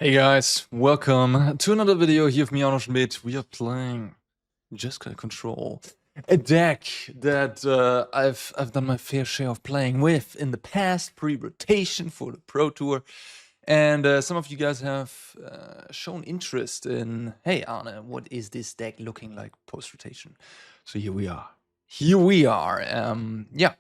Hey guys, welcome to another video here of me, Arno Schmidt. We are playing Jeskai Control, a deck that I've done my fair share of playing with in the past, pre-rotation for the Pro Tour, and some of you guys have shown interest in, hey Arne, what is this deck looking like post-rotation? So here we are. Yeah,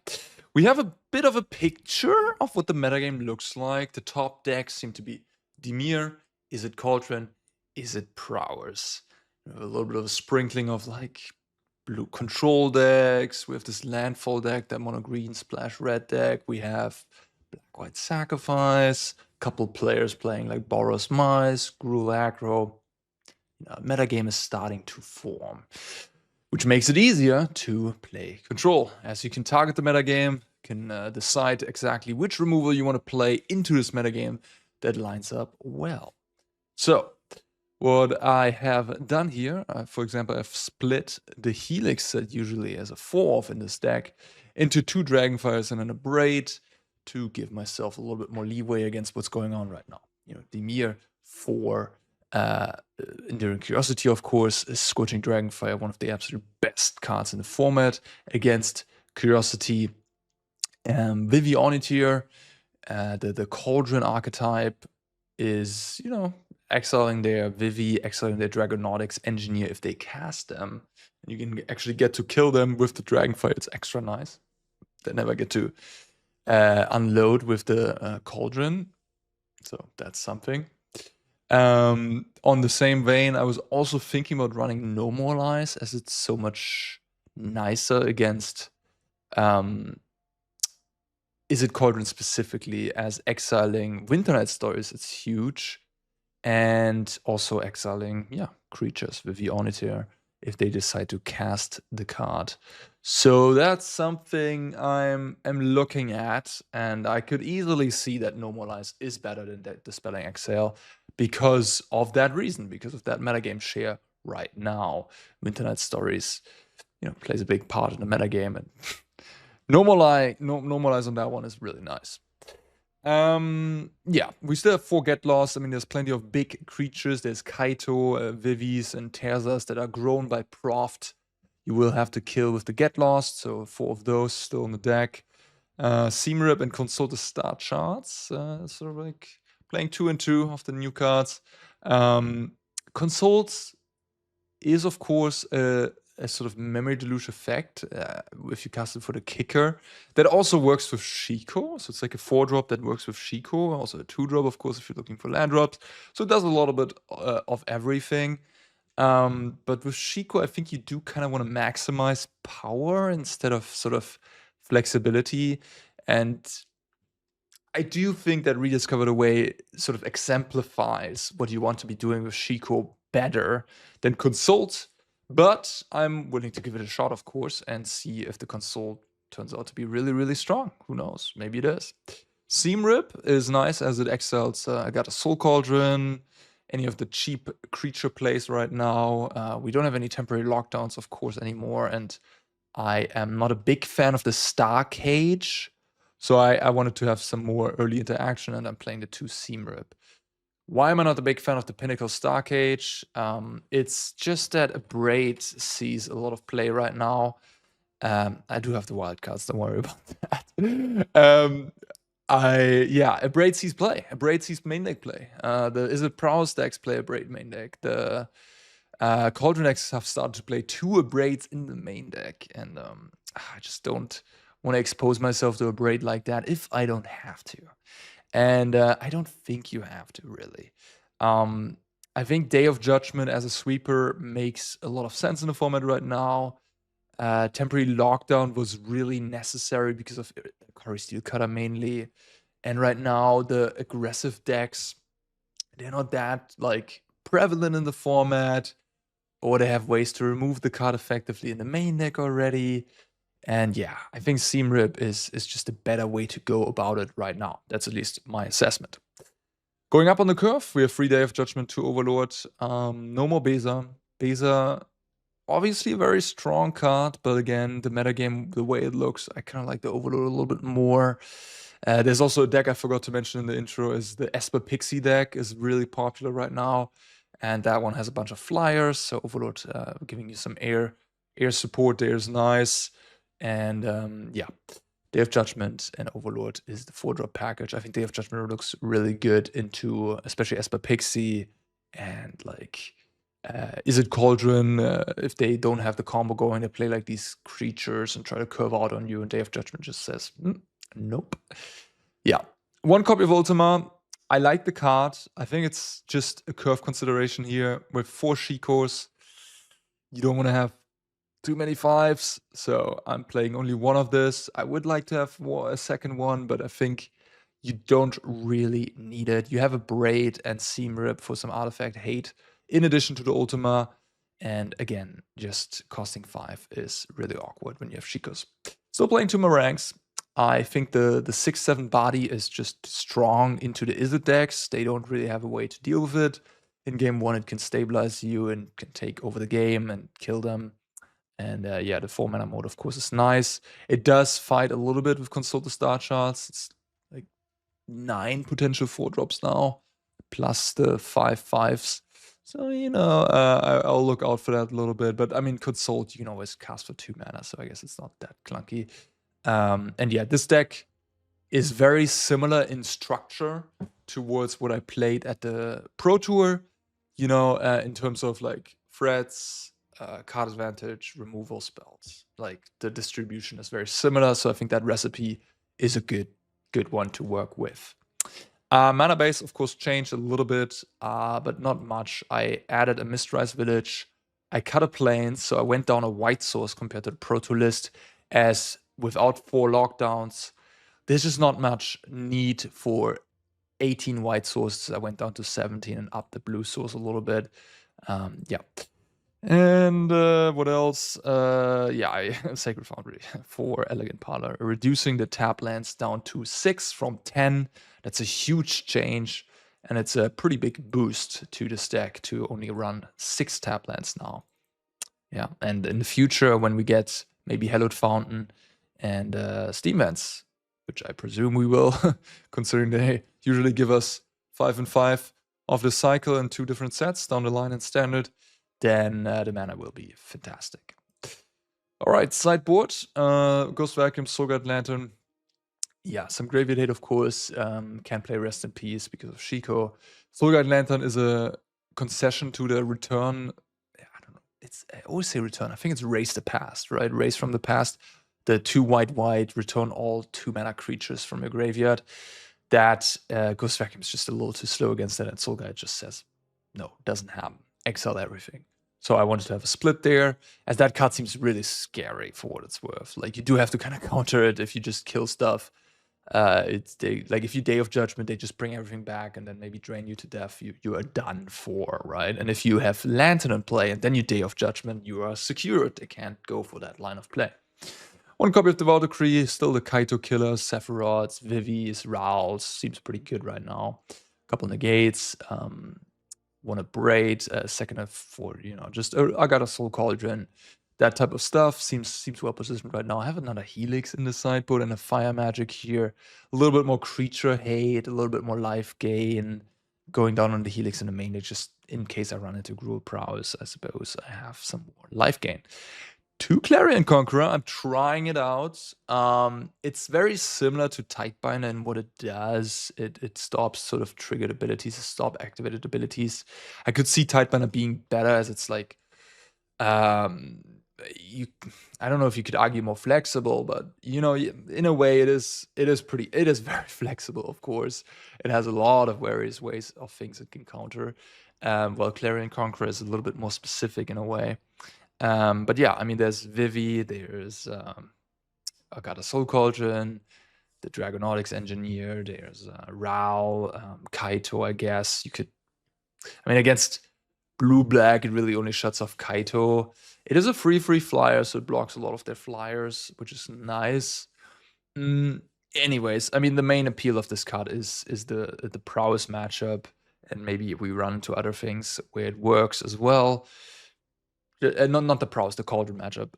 we have a bit of a picture of what the metagame looks like. The top decks seem to be Dimir. Is it Cauldron? Is it Prowess? We have a little bit of a sprinkling of like blue control decks. We have this landfall deck, that mono green splash red deck. We have black white sacrifice. Couple players playing like Boros Mice, Gruul aggro. Metagame is starting to form, which makes it easier to play control. As you can target the metagame, can decide exactly which removal you want to play into this metagame that lines up well. So, what I have done here, for example, I've split the Helix set usually as a 4-off in this deck into 2 Dragonfires and an Abrade to give myself a little bit more leeway against what's going on right now. You know, Dimir for Enduring Curiosity, of course, is Scorching Dragonfire, one of the absolute best cards in the format against Curiosity. Vivi Ornithir, the Cauldron archetype is, you know, exiling their Vivi, exiling their Dragonautics Engineer if they cast them. And you can actually get to kill them with the Dragonfire. It's extra nice. They never get to unload with the Cauldron. So that's something. On the same vein, I was also thinking about running No More Lies, as it's so much nicer against Is it Cauldron specifically, as exiling Winter Stories, it's huge. And also exiling, creatures with the Ornithir if they decide to cast the card. So that's something I'm looking at, and I could easily see that No More Lies is better than Dispelling Exhale because of that reason, because of that metagame share right now. Winter Stories, plays a big part in the metagame, and No More Lies on that one is really nice. We still have 4 Get Lost. I mean, there's plenty of big creatures. There's Kaito, Vivis, and Terzas that are grown by Proft. You will have to kill with the Get Lost, so 4 of those still in the deck. Seamrip and Consult the Star Charts, sort of like playing 2 and 2 of the new cards. Consult is, of course, a sort of memory deluge effect if you cast it for the kicker. That also works with Shiko, so it's like a 4-drop that works with Shiko, also a 2-drop, of course, if you're looking for land drops. So it does a little bit of everything. But with Shiko, I think you do kind of want to maximize power instead of sort of flexibility. And I do think that Rediscover the Way sort of exemplifies what you want to be doing with Shiko better than Consult. But I'm willing to give it a shot, of course, and see if the Consult turns out to be really, really strong. Who knows? Maybe it is. Seamrip is nice as it exiles. I got a Soul Cauldron, any of the cheap creature plays right now. We don't have any temporary lockdowns, of course, anymore. And I am not a big fan of the Star Cage. So I wanted to have some more early interaction, and I'm playing the 2 Seamrip. Why am I not a big fan of the Pinnacle Star Cage? It's just that Abrade sees a lot of play right now. I do have the wildcards, don't worry about that. Abrade sees play. Abrade sees main deck play. Is it Prowess decks play Abrade main deck? The Cauldron decks have started to play 2 Abrades in the main deck, and I just don't want to expose myself to Abrade like that if I don't have to. And I don't think you have to, really. I think Day of Judgment as a sweeper makes a lot of sense in the format right now. Temporary Lockdown was really necessary because of Cori Steelcutter mainly. And right now, the aggressive decks, they're not that like prevalent in the format, or they have ways to remove the card effectively in the main deck already. And yeah, I think Seamrip is just a better way to go about it right now. That's at least my assessment. Going up on the curve, we have 3 Day of Judgment, 2 Overlord. No more Beza. Beza, obviously a very strong card, but again, the metagame, the way it looks, I kind of like the Overlord a little bit more. There's also a deck I forgot to mention in the intro, is the Esper Pixie deck is really popular right now. And that one has a bunch of flyers, so Overlord giving you some air support there is nice. And yeah, Day of Judgment and Overlord is the 4-drop package. I think Day of Judgment looks really good into especially Esper Pixie and like Izzet Cauldron. If they don't have the combo going, they play like these creatures and try to curve out on you, and Day of Judgment just says, nope. Yeah. 1 copy of Ultima. I like the card. I think it's just a curve consideration here. With 4 Shikos, you don't want to have too many 5s, so I'm playing only 1 of this. I would like to have a second one, but I think you don't really need it. You have Abrade and Seam Rip for some artifact hate, in addition to the Ultima. And again, just costing 5 is really awkward when you have Shikos. Still playing 2 Marangs. I think the 6-7 body is just strong into the Izzet decks. They don't really have a way to deal with it. In game 1, it can stabilize you and can take over the game and kill them. And yeah, the 4-mana mode, of course, is nice. It does fight a little bit with Consult the Star Charts. It's like 9 potential 4-drops now, plus the 5/5s. So, you know, I'll look out for that a little bit. But I mean, Consult, you can always cast for 2 mana, so I guess it's not that clunky. And yeah, this deck is very similar in structure towards what I played at the Pro Tour, you know, in terms of like threats, card advantage, removal spells. Like the distribution is very similar, so I think that recipe is a good one to work with. Mana base, of course, changed a little bit, but not much. I added a Mistrise Village. I cut a Plains, so I went down a white source compared to the Pro Tour list, as without 4 lockdowns, there's just not much need for 18 white sources. I went down to 17 and upped the blue source a little bit. Yeah. And what else? Yeah, Sacred Foundry for Elegant Parlor, reducing the tap lands down to 6 from 10. That's a huge change, and it's a pretty big boost to this deck to only run 6 tap lands now. Yeah, and in the future, when we get maybe Hallowed Fountain and Steam Vents, which I presume we will, considering they usually give us 5 and 5 of the cycle in 2 different sets down the line in Standard, then the mana will be fantastic. All right, sideboard, Ghost Vacuum, Soulguard Lantern. Yeah, some Graveyard Hate, of course. Can't play Rest in Peace because of Shiko. Soulguard Lantern is a concession to the return. I don't know. I always say return. I think it's Raise the Past, right? Raise from the Past. The 2 white, return all 2 mana creatures from your graveyard. That Ghost Vacuum is just a little too slow against that, and Soulguard just says, no, doesn't happen. Exile everything. So I wanted to have a split there, as that card seems really scary for what it's worth. Like, you do have to kind of counter it if you just kill stuff. Like if you Day of Judgment, they just bring everything back and then maybe drain you to death. You are done for, right? And if you have Lantern in play and then you Day of Judgment, you are secured. They can't go for that line of play. 1 copy of Devout Decree, still the Kaito killers, Sephiroths, Vivis, Rawls, seems pretty good right now. A couple Negates, one Abrade, second for, you know, just I got a Soul Cauldron. That type of stuff seems well positioned right now. I have another Helix in the sideboard and a Fire Magic here. A little bit more creature hate, a little bit more life gain. Going down on the Helix in the main deck, just in case I run into Gruul Prowess, I suppose I have some more life gain. 2 Clarion Conqueror, I'm trying it out. It's very similar to Tidebinder in what it does. It stops sort of triggered abilities, stop activated abilities. I could see Tidebinder being better, as it's like, I don't know if you could argue more flexible, but you know, in a way, it is very flexible. Of course, it has a lot of various ways of things it can counter. While Clarion Conqueror is a little bit more specific in a way. But yeah, I mean, there's Vivi, there's I got a Soul Cauldron, the Dragonautics Engineer, there's Rao, Kaito, I guess. You could, I mean, against blue-black, it really only shuts off Kaito. It is a free flyer, so it blocks a lot of their flyers, which is nice. Anyways, I mean, the main appeal of this card is the Prowess matchup, and maybe we run into other things where it works as well. Not the Prowess, the Cauldron matchup.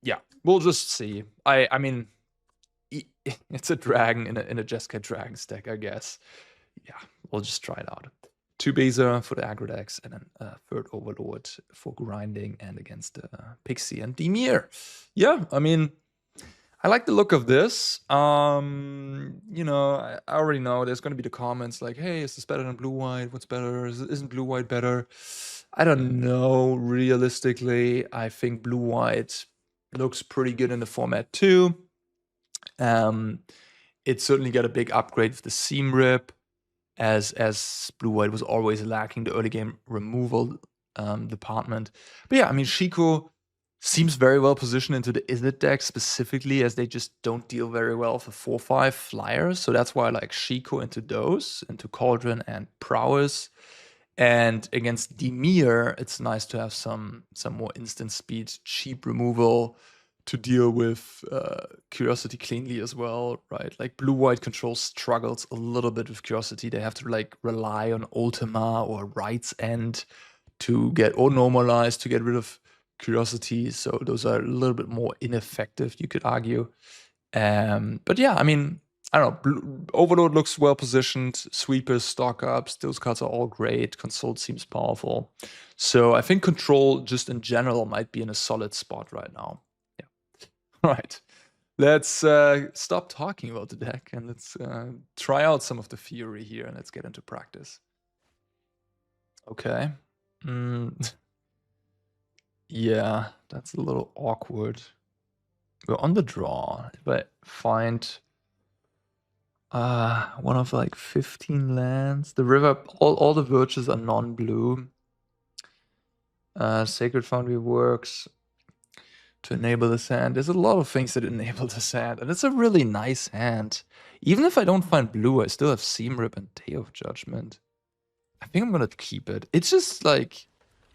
Yeah, we'll just see. I mean, it's a dragon in a Jeskai dragon stack, I guess. Yeah, we'll just try it out. 2 Beza for the aggro decks, and then third Overlord for grinding and against Pixie and Dimir. Yeah, I mean, I like the look of this. You know, I already know there's going to be the comments like, hey, is this better than blue-white? What's better? Isn't blue-white better? I don't know. Realistically, I think blue-white looks pretty good in the format too. It certainly got a big upgrade with the seam rip, as blue-white was always lacking the early game removal department. But yeah, I mean, Shiko seems very well positioned into the Izzet deck specifically, as they just don't deal very well with the 4/5 flyers. So that's why I like Shiko into those, into Cauldron and Prowess. And against Dimir, it's nice to have some more instant speed, cheap removal to deal with Curiosity cleanly as well, right? Like blue-white control struggles a little bit with Curiosity. They have to like rely on Ultima or Right's End to get, or Normalize to get rid of Curiosity. So those are a little bit more ineffective, you could argue. But yeah, I mean, I don't know. Overlord looks well positioned. Sweepers, stock ups, those cards are all great. Consult seems powerful. So I think control just in general might be in a solid spot right now. All right, let's stop talking about the deck and let's try out some of the theory here and let's get into practice. Okay. Yeah, that's a little awkward. We're on the draw. If I find one of like 15 lands, the river, all the verges are non-blue. Sacred Foundry works to enable the sand. There's a lot of things that enable the sand, and it's a really nice hand. Even if I don't find blue, I still have Seam Rip and Day of Judgment. I think I'm gonna keep it. It's just like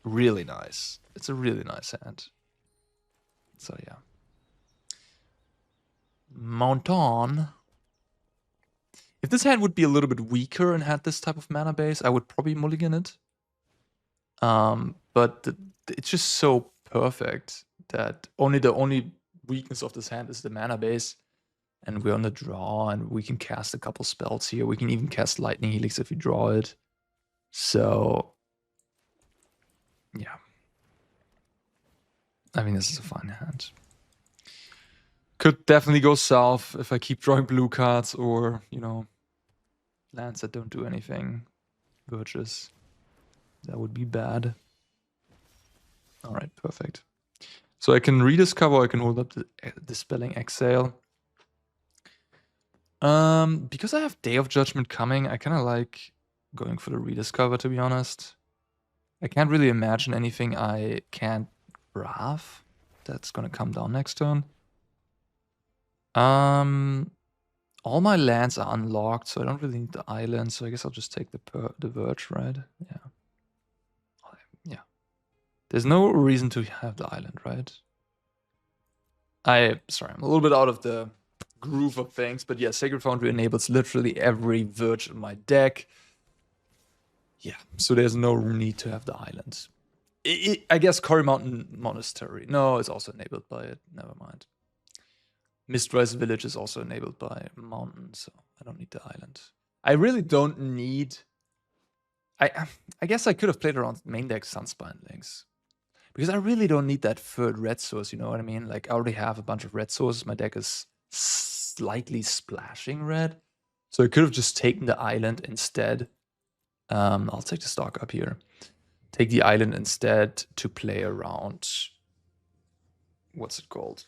really nice. It's a really nice hand. So yeah. Mount on. If this hand would be a little bit weaker and had this type of mana base, I would probably mulligan it. But it's just so perfect that the only weakness of this hand is the mana base, and we're on the draw, and we can cast a couple spells here. We can even cast Lightning Helix if we draw it. So yeah, I mean, this is a fine hand. Could definitely go south if I keep drawing blue cards, or you know, lands that don't do anything. Verges, that would be bad. All right, perfect. So I can rediscover, I can hold up the Dispelling Exhale. Because I have Day of Judgment coming, I kind of like going for the rediscover, to be honest. I can't really imagine anything I can't Wrath that's gonna come down next turn. All my lands are unlocked, so I don't really need the island, so I guess I'll just take the Verge, right? Yeah. Yeah. There's no reason to have the island, right? Sorry, I'm a little bit out of the groove of things, but yeah, Sacred Foundry enables literally every Verge in my deck. Yeah, so there's no need to have the island. I guess Cori Monastery. No, it's also enabled by it. Never mind. Mistrise Village is also enabled by Mountain, so I don't need the island. I really don't need... I guess I could have played around main deck Sunspine Links. Because I really don't need that third red source, you know what I mean? Like, I already have a bunch of red sources. My deck is slightly splashing red. So I could have just taken the island instead. I'll take the stock up here. Take the island instead to play around... What's it called?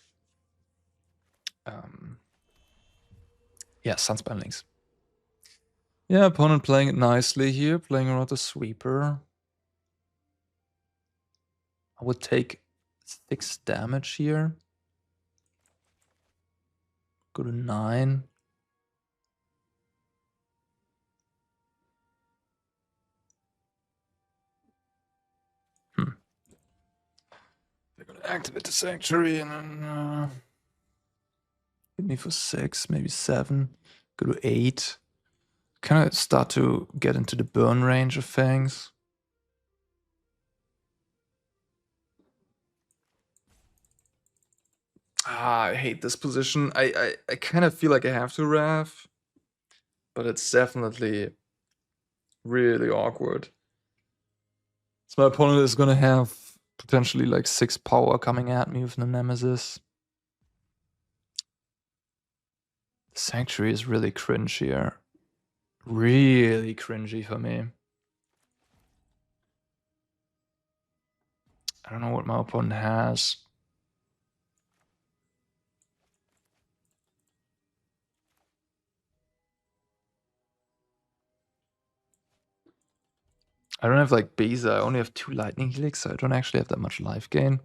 Yeah, Sunspine Links. Yeah, opponent playing it nicely here, playing around the sweeper. I would take 6 damage here. Go to 9. They're gonna activate the Sanctuary and then hit me for 6, maybe 7. Go to 8. Kind of start to get into the burn range of things. I hate this position. I kind of feel like I have to Wrath, but it's definitely really awkward. So my opponent is gonna have potentially like 6 power coming at me with the Nemesis. Sanctuary is really cringe here. Really cringy for me. I don't know what my opponent has. I don't have like Beza. I only have 2 Lightning Helix, so I don't actually have that much life gain.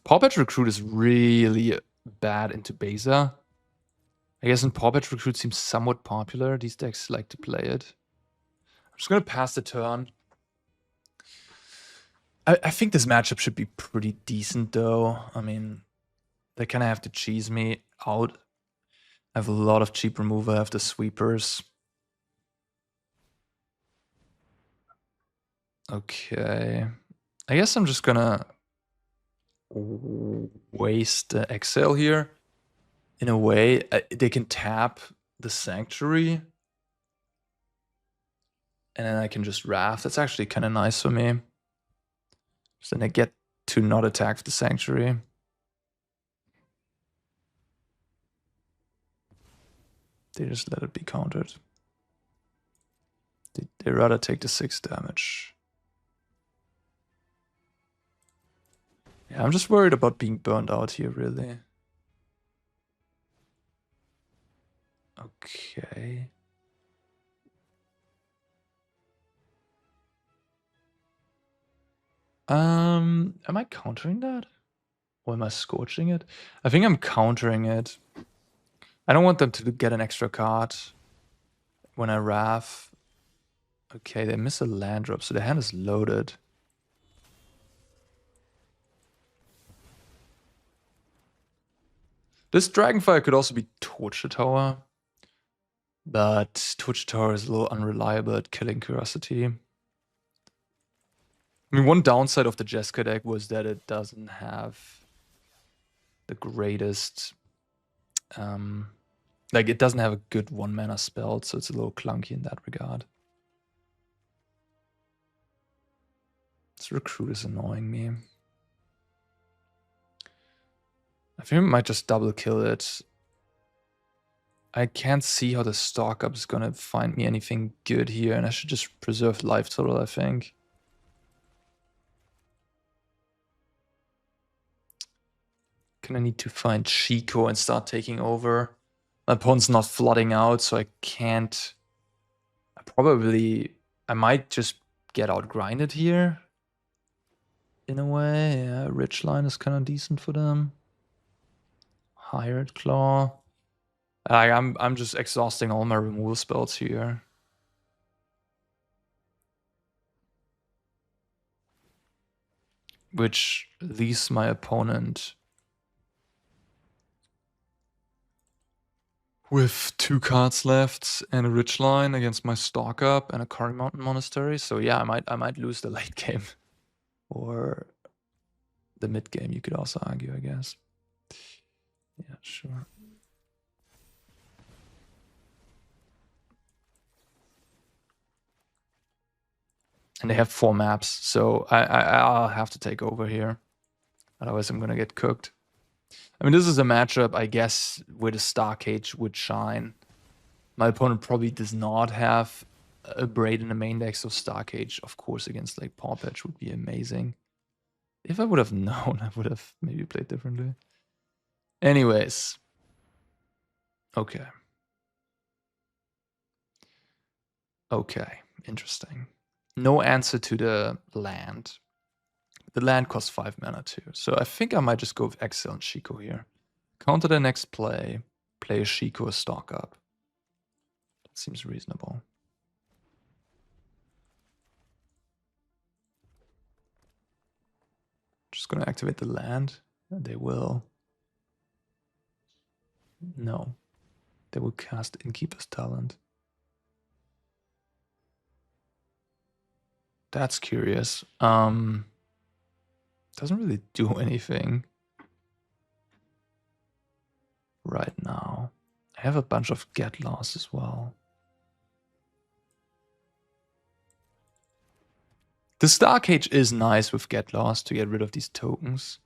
Pawpatch Recruit is really bad into Beza. I guess in Pawpatch Recruit seems somewhat popular. These decks like to play it. I'm just gonna pass the turn. I think this matchup should be pretty decent though. I mean, they kind of have to cheese me out. I have a lot of cheap removal. I have the sweepers. Okay. I guess I'm just gonna waste the Exhale here. In a way, they can tap the Sanctuary. And then I can just Wrath. That's actually kind of nice for me. So then I get to not attack the Sanctuary. They just let it be countered. They rather take the 6 damage. Yeah, I'm just worried about being burned out here, really. Okay. Am I countering that? Or am I scorching it? I think I'm countering it. I don't want them to get an extra card when I Wrath. Okay, they miss a land drop, so their hand is loaded. This Dragonfire could also be Torture Tower. But Torture Tower is a little unreliable at killing Curiosity. I mean, one downside of the Jeskai deck was that it doesn't have the greatest... like, it doesn't have a good 1-mana spell, so it's a little clunky in that regard. This Recruit is annoying me. I think I might just double kill it. I can't see how the stock up is gonna find me anything good here, and I should just preserve life total, I think. Gonna need to find Shiko and start taking over. My opponent's not flooding out, so I can't... I might just get out grinded here. In a way, yeah, Ridge Line is kind of decent for them. Hired Claw. I'm just exhausting all my removal spells here. Which leaves my opponent with 2 cards left and a Ridge Line against my Stalk Up and a Cori Mountain Monastery. So yeah, I might lose the late game. Or the mid game, you could also argue, I guess. Yeah, sure. And they have 4 maps, so I'll have to take over here. Otherwise, I'm gonna get cooked. I mean, this is a matchup, I guess, where the Starcage would shine. My opponent probably does not have a Braid in the main deck, so Starcage, of course, against like Pawpatch would be amazing. If I would have known, I would have maybe played differently. Anyways. Okay. Okay, interesting. No answer to the land. The land costs 5 mana too, so I think I might just go with Exile and Shiko here. Counter the next play a Shiko, a Stalk Up. That seems reasonable. Just gonna activate the land, and they will. No. They will cast Innkeeper's Talent. That's curious. Doesn't really do anything. right now. I have a bunch of get loss as well. The Star Cage is nice with get loss to get rid of these tokens.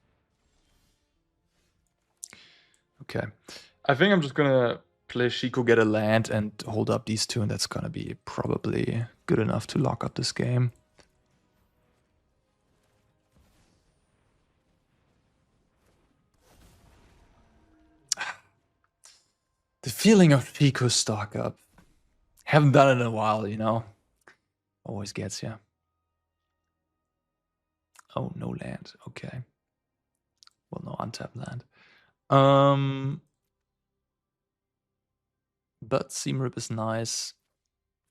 Okay. I think I'm just gonna play Shiko, get a land, and hold up these two, and that's gonna be probably good enough to lock up this game. The feeling of Shiko stock up. Haven't done it in a while, you know. Always gets you. Oh, no land. Okay. Well, no untapped land. But Seam Rip is nice.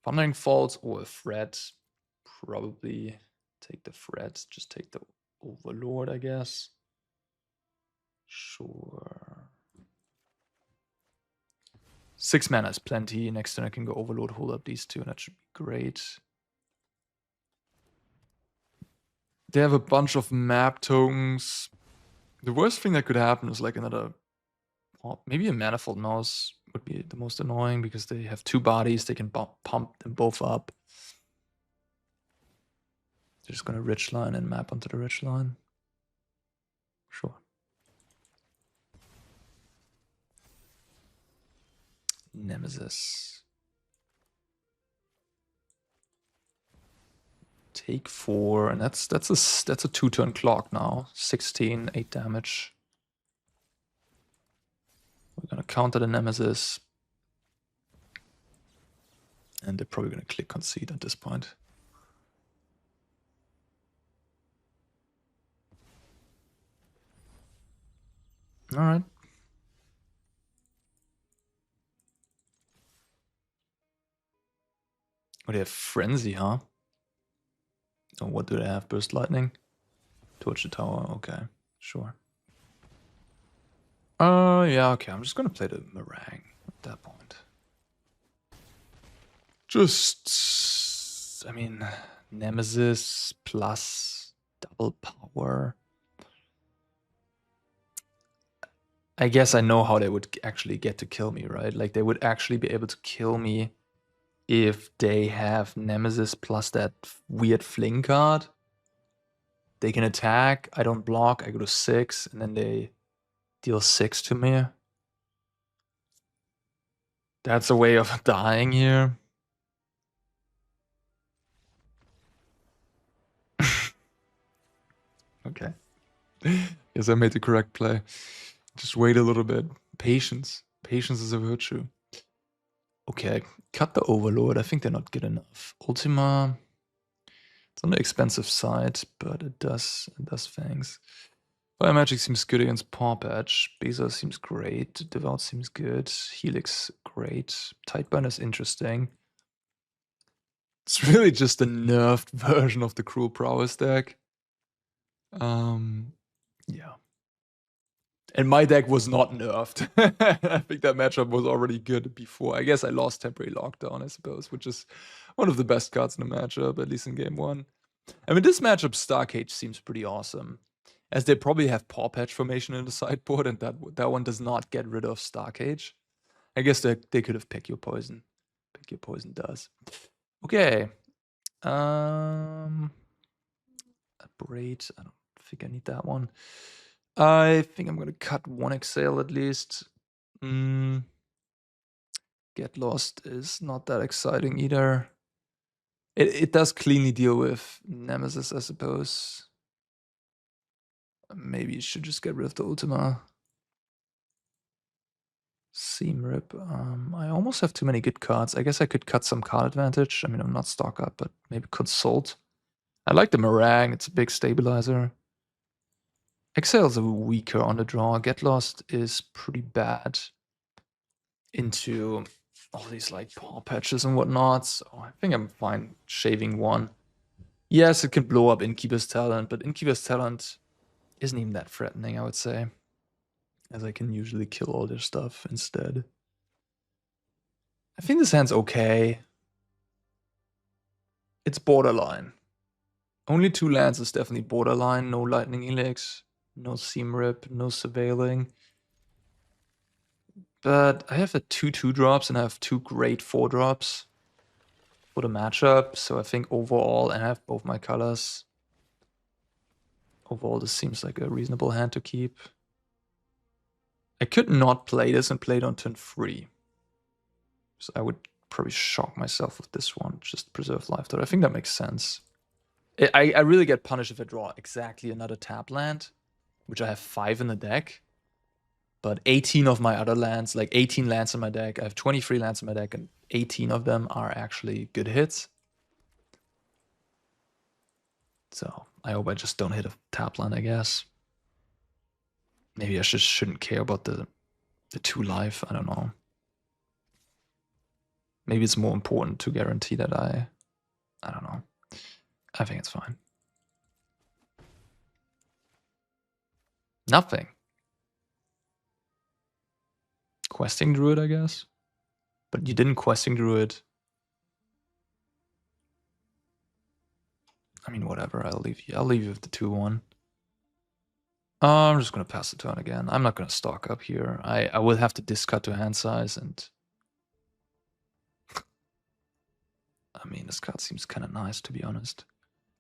Thundering Falls or a threat. Probably take the threat. Just take the Overlord, I guess. Sure. 6 mana is plenty. Next turn I can go Overlord, hold up these two, and that should be great. They have a bunch of map tokens. The worst thing that could happen is like another... maybe a Manifold Mouse would be the most annoying because they have 2 bodies. They can pump them both up. They're just going to Ridgeline and map onto the Ridgeline. Sure. Nemesis. Take 4, and that's a 2-turn clock now. 16, 8 damage. We're gonna counter the Nemesis. And they're probably gonna click concede at this point. Alright. Oh, they have Frenzy, huh? Oh, what do they have? Burst Lightning? Torch the tower, okay, sure. Yeah, okay, I'm just gonna play the Marang at that point. Just, I mean, Nemesis plus double power. I guess I know how they would actually get to kill me, right? Like, they would actually be able to kill me if they have Nemesis plus that weird fling card. They can attack, I don't block, I go to 6, and then they deal 6 to me. That's a way of dying here. Okay. Yes, I made the correct play. Just wait a little bit. Patience. Patience is a virtue. Okay, cut the Overlord. I think they're not good enough. Ultima. It's on the expensive side, but it does things. Fire Magic seems good against Paw Patch. Beza seems great. Devout seems good. Helix, great. Tidebinder is interesting. It's really just a nerfed version of the Gruul Prowess deck. Yeah. And my deck was not nerfed. I think that matchup was already good before. I guess I lost Temporary Lockdown, I suppose, which is one of the best cards in the matchup, at least in game 1. I mean, this matchup, Star Cage, seems pretty awesome. As they probably have Paw Patch formation in the sideboard, and that one does not get rid of Star Cage. I guess they could have Pick Your Poison. Pick Your Poison does. Okay. Abrade. I don't think I need that one. I think I'm gonna cut 1 Exhale at least. Get Lost is not that exciting either. It does cleanly deal with Nemesis, I suppose. Maybe you should just get rid of the Ultima. Seam Rip. I almost have too many good cards. I guess I could cut some card advantage. I mean, I'm not stock up, but maybe Consult. I like the Marang. It's a big stabilizer. Exhale's a weaker on the draw. Get Lost is pretty bad into all these like paw patches and whatnot. So I think I'm fine shaving 1. Yes, it can blow up Innkeeper's Talent, but Innkeeper's Talent isn't even that threatening, I would say. As I can usually kill all their stuff instead. I think this hand's okay. It's borderline. Only 2 lands is definitely borderline. No Lightning Helix, no Seam Rip, no Surveilling. But I have the 2/2 drops and I have 2 great 4 drops for the matchup. So I think overall, and I have both my colors. Overall, this seems like a reasonable hand to keep. I could not play this and play it on turn 3. So I would probably shock myself with this one, just preserve life though. I think that makes sense. I really get punished if I draw exactly another tap land, which I have 5 in the deck. But 18 of my other lands, like 18 lands in my deck, I have 23 lands in my deck, and 18 of them are actually good hits. So I hope I just don't hit a tap land, I guess. Maybe I just shouldn't care about the 2 life, I don't know. Maybe it's more important to guarantee that I don't know. I think it's fine. Nothing. Questing Druid, I guess. But you didn't Questing Druid. I mean, whatever. I'll leave you with the 2/1. I'm just gonna pass the turn again. I'm not gonna stock up here. I will have to discard to hand size, and I mean, this card seems kind of nice, to be honest.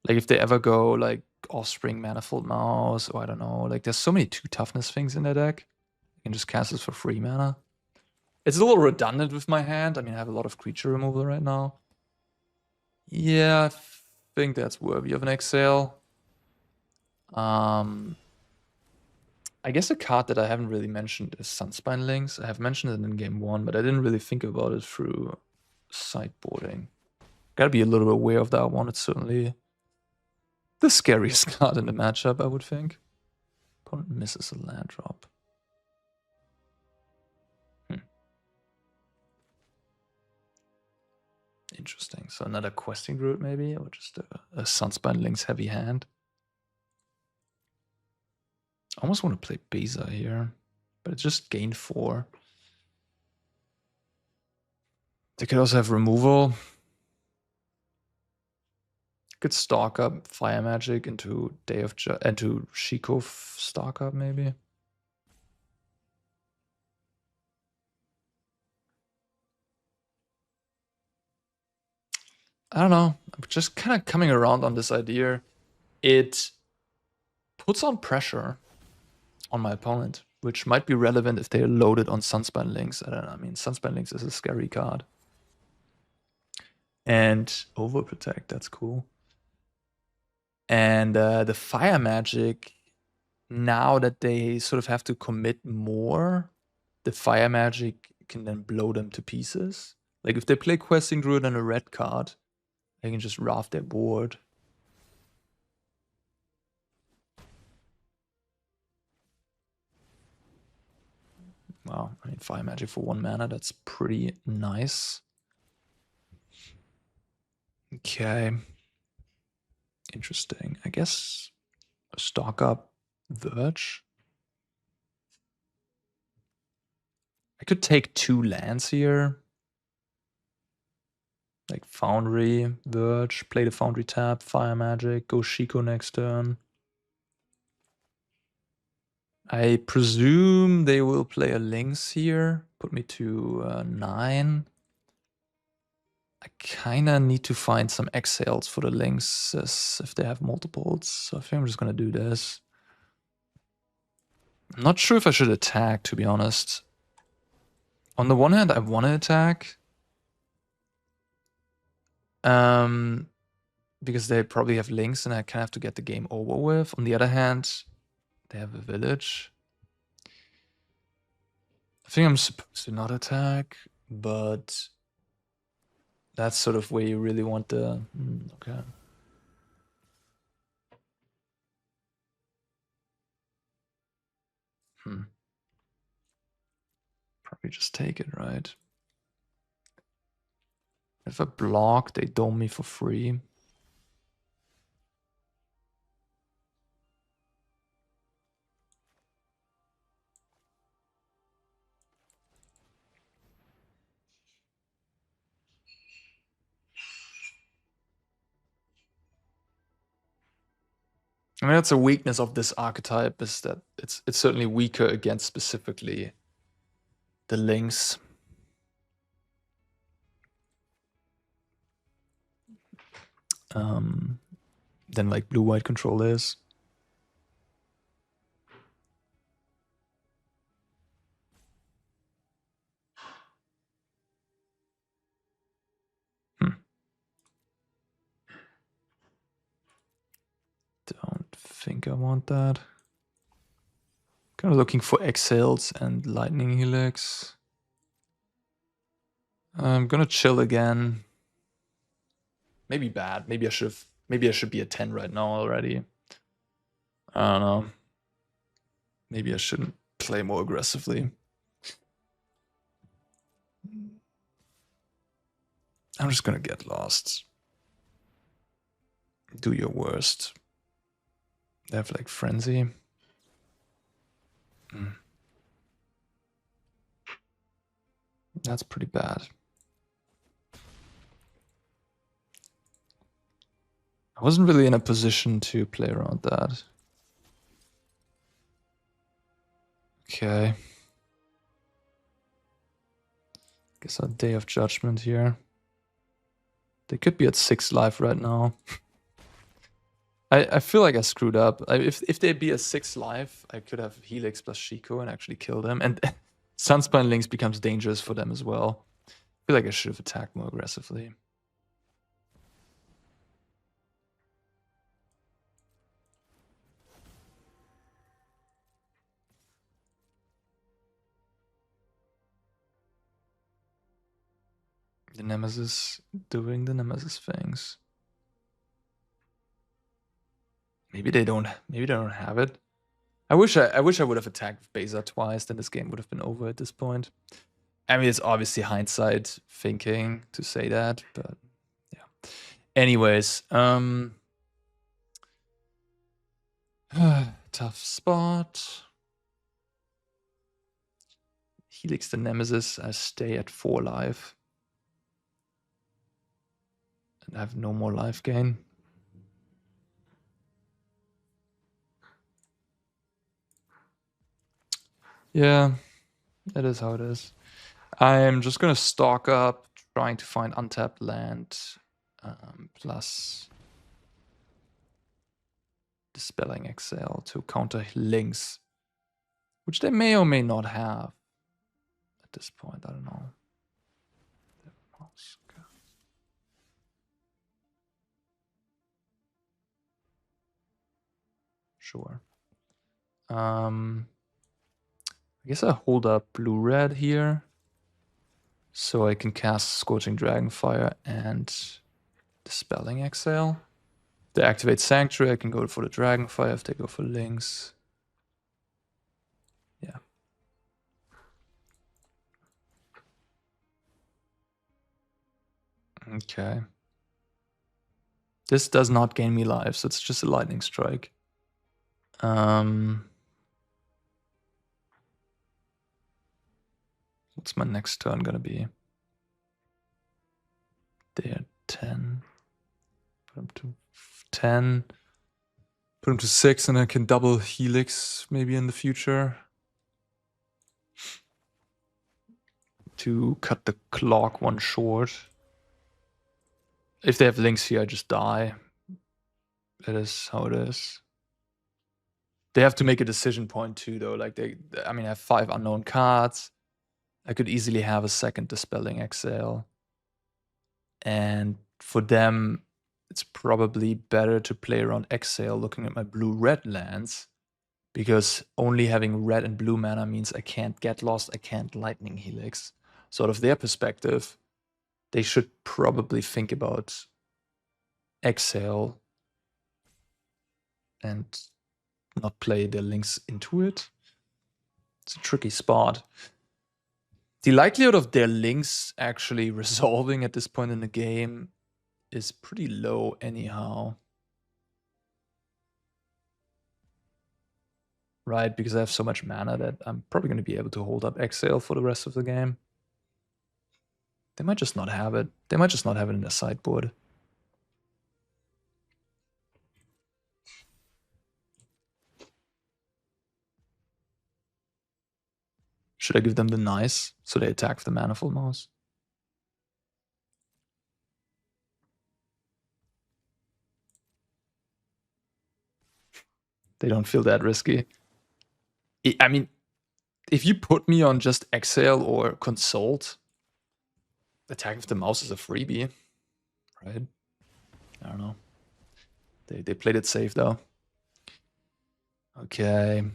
Like, if they ever go, like, Offspring Manifold Mouse, or I don't know, like, there's so many 2 toughness things in their deck. You can just cast this for free mana. It's a little redundant with my hand. I mean, I have a lot of creature removal right now. Yeah, I think that's worthy of an exhale. I guess a card that I haven't really mentioned is Sunspine Links. I have mentioned it in game 1, but I didn't really think about it through sideboarding. Gotta be a little bit aware of that one. It's certainly the scariest card in the matchup, I would think. Opponent misses a land drop. Interesting. So another Questing Druid maybe, or just a Sunspine Links heavy hand. I almost want to play Beza here, but it just gained 4. They could also have removal. Could stock up Fire Magic into into Shiko stock up maybe. I don't know. I'm just kind of coming around on this idea. It puts on pressure on my opponent, which might be relevant if they're loaded on Sunspine Links. I don't know. I mean, Sunspine Links is a scary card. And Overprotect, that's cool. And the Fire Magic, now that they sort of have to commit more, the Fire Magic can then blow them to pieces. Like, if they play Questing Druid and a red card, they can just raft their board. Wow, I mean, Fire Magic for 1 mana, that's pretty nice. Okay. Interesting. I guess stock up Verge. I could take 2 lands here. Like Foundry, Verge, play the Foundry tap, Fire Magic, go Shiko next turn. I presume they will play a Lynx here, put me to 9. I kinda need to find some exhales for the Lynxes if they have multiples, so I think I'm just gonna do this. I'm not sure if I should attack, to be honest. On the one hand, I want to attack. Because they probably have Lynx and I kind of have to get the game over with. On the other hand, they have a village. I think I'm supposed to not attack, but that's sort of where you really want the... okay. Probably just take it, right? If I block, they dome me for free. I mean, that's a weakness of this archetype, is that it's certainly weaker against specifically the links. Than like blue-white control is. Don't think I want that. Kind of looking for exhales and Lightning Helix. I'm gonna chill again. Maybe bad. Maybe I should be at 10 right now already. I don't know. Maybe I shouldn't play more aggressively. I'm just gonna get lost. Do your worst. They have like Frenzy. That's pretty bad. I wasn't really in a position to play around that. Okay. Guess our Day of Judgment here. They could be at 6 life right now. I feel like I screwed up. If they'd be at 6 life, I could have Helix plus Shiko and actually kill them. And Sunspine Links becomes dangerous for them as well. I feel like I should have attacked more aggressively. The Nemesis doing the Nemesis things. Maybe they don't have it. I wish I would have attacked Beza twice, then this game would have been over at this point. I mean, it's obviously hindsight thinking to say that, but yeah. Anyways, tough spot. Helix the Nemesis, I stay at 4 life. And I have no more life gain. Yeah, it is how it is. I'm just gonna stock up, trying to find untapped land, plus Dispelling Exhale to counter links, which they may or may not have at this point. I don't know. Okay. Sure. I guess I hold up blue-red here, so I can cast Scorching Dragonfire and Dispelling Exhale. If they activate Sanctuary, I can go for the Dragonfire if they go for links. Yeah. Okay. This does not gain me life, so it's just a Lightning Strike. What's my next turn gonna be? They're 10. Put him to 10. Put him to 6, and I can double Helix maybe in the future. To cut the clock one short. If they have links here, I just die. That is how it is. They have to make a decision point too, though. Like I have 5 unknown cards. I could easily have a second Dispelling Exhale. And for them, it's probably better to play around Exhale looking at my blue-red lands, because only having red and blue mana means I can't get lost, I can't Lightning Helix. So out of their perspective, they should probably think about Exhale and not play their links into it. It's a tricky spot. The likelihood of their links actually resolving at this point in the game is pretty low anyhow. Right, because I have so much mana that I'm probably going to be able to hold up Exhale for the rest of the game. They might just not have it. They might just not have it in their sideboard. Should I give them the nice so they attack with the Manifold Mouse? They don't feel that risky. I mean, if you put me on just Exhale or Consult, attack with the mouse is a freebie, right? I don't know. They played it safe though. Okay.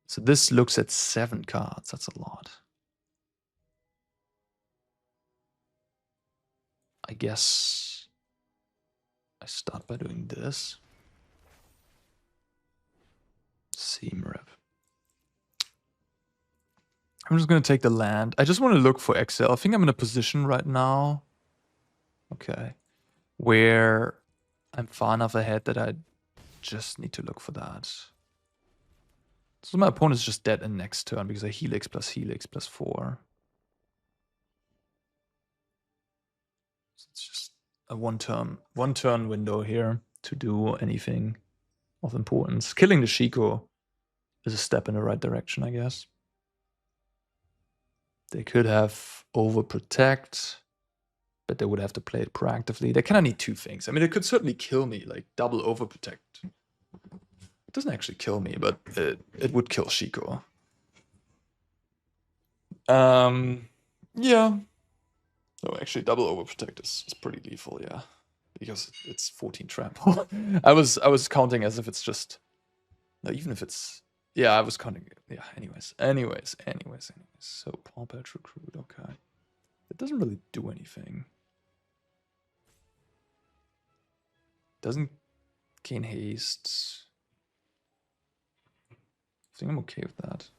So this looks at 7 cards. That's a lot. I guess I start by doing this. Seam rip. I'm just going to take the land. I just want to look for Exhale. I think I'm in a position right now. Okay. Where I'm far enough ahead that I just need to look for that. So my opponent's just dead in next turn because I Helix plus 4. So it's just a one turn window here to do anything of importance. Killing the Shiko is a step in the right direction, I guess. They could have overprotect, but they would have to play it proactively. They kind of need 2 things. I mean, it could certainly kill me, like double overprotect. It doesn't actually kill me, but it would kill Shiko. Yeah. No, actually, double overprotect is pretty lethal, yeah, because it's 14 trample. I was counting as if it's just, no, even if it's, yeah, I was counting. Yeah. Anyways. So Paw Patch Recruit. Okay, it doesn't really do anything. Doesn't gain haste. I think I'm okay with that.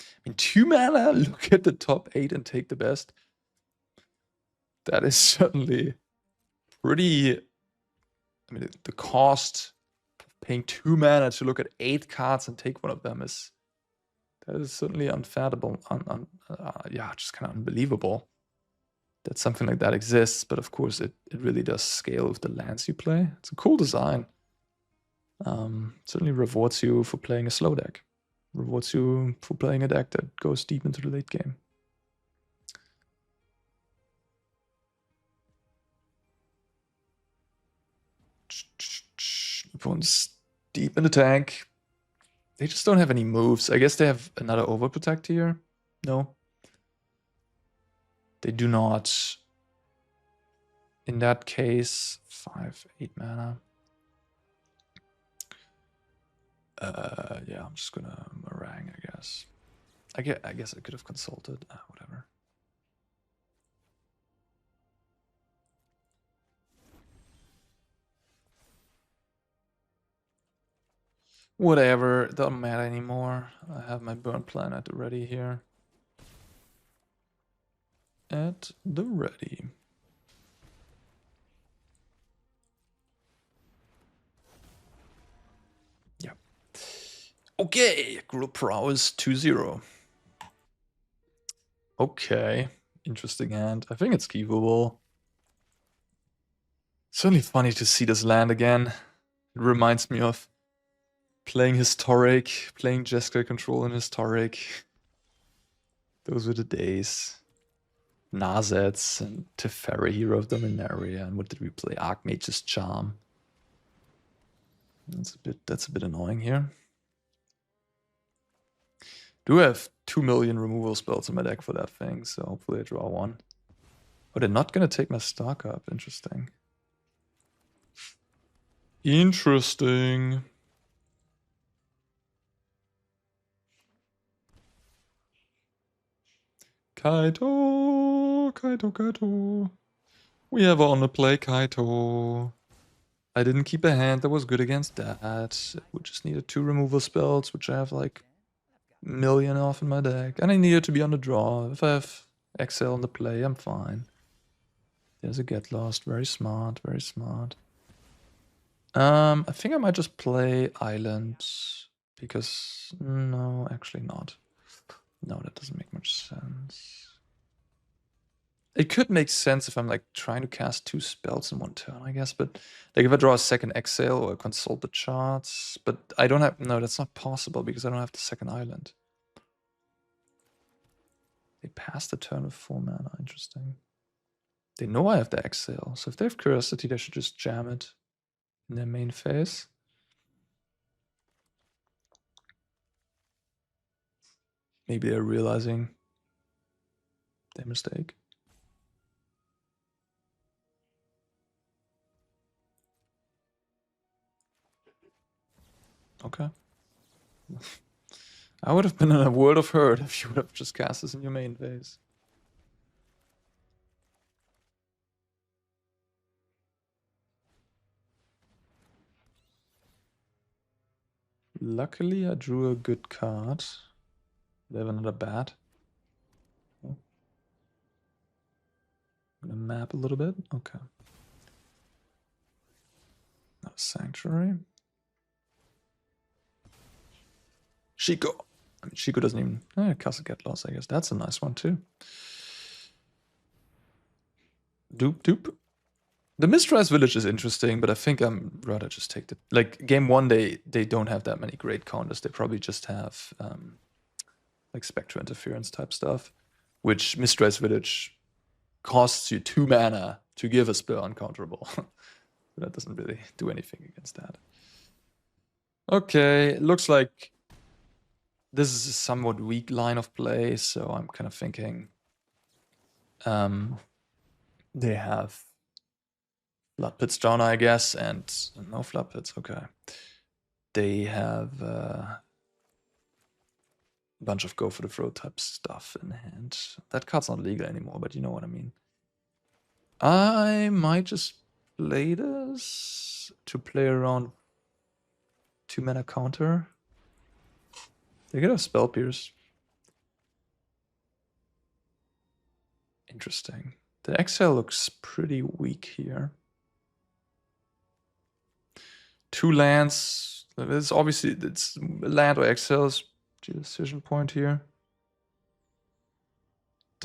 I mean, 2 mana, look at the top 8 and take the best. That is certainly pretty. I mean, the cost of paying 2 mana to look at 8 cards and take one of them is, that is certainly unfathomable. Yeah, just kind of unbelievable that something like that exists. But of course, it really does scale with the lands you play. It's a cool design. Certainly rewards you for playing a slow deck. Rewards you for playing a deck that goes deep into the late game. Opponent's deep in the tank. They just don't have any moves. I guess they have another overprotect here. No. They do not. In that case, 5, 8 mana. Yeah, I'm just gonna Marang, I guess. I guess I could have consulted. Whatever. Whatever, it doesn't matter anymore. I have my burn plan at the ready here. At the ready. Yeah. Okay, Gruul Prowess 2-0. Okay, interesting hand. I think it's keepable. Certainly funny to see this land again. It reminds me of playing Historic, playing Jeskai Control in Historic. Those were the days. Nazets and Teferi, Hero of Dominaria, and what did we play? Archmage's Charm. That's a bit annoying here. Do have 2 million removal spells in my deck for that thing, so hopefully I draw 1. Oh, they're not gonna take my stock up. Interesting. Interesting. Kaito. We have on the play Kaito. I didn't keep a hand that was good against that. We just needed 2 removal spells, which I have like a million off in my deck. And I needed to be on the draw. If I have Exhale on the play, I'm fine. There's a Get Lost. Very smart, very smart. I think I might just play Island. Because, no, actually not. No, that doesn't make much sense. It could make sense if I'm like trying to cast 2 spells in one turn, I guess. But like if I draw a second Exhale or consult the charts, but I don't have. No, that's not possible because I don't have the second island. They passed the turn with 4 mana. Interesting. They know I have the Exhale, so if they have Curiosity, they should just jam it in their main phase. Maybe they're realizing their mistake. Okay. I would have been in a world of hurt if you would have just cast this in your main phase. Luckily, I drew a good card. They have another bad. Oh. I'm gonna map a little bit. Okay. Not a Sanctuary. Shiko. I mean, Shiko doesn't even... Castle Get Lost, I guess. That's a nice one, too. Doop, doop. The Mistrise Village is interesting, but I think I'm rather just take the... Like, game 1, they don't have that many great counters. They probably just have, like, Spectral Interference type stuff, which Mistrise Village costs you 2 mana to give a spell uncounterable. That doesn't really do anything against that. Okay, it looks like this is a somewhat weak line of play, so I'm kind of thinking they have Flood Pits down, I guess, and no Flood Pits, okay. They have a bunch of go for the throat type stuff in hand. That card's not legal anymore, but you know what I mean. I might just play this to play around 2 mana counter. They could have Spell Pierce. Interesting. The Exhale looks pretty weak here. 2 lands. It's obviously it's land or Exile's decision point here.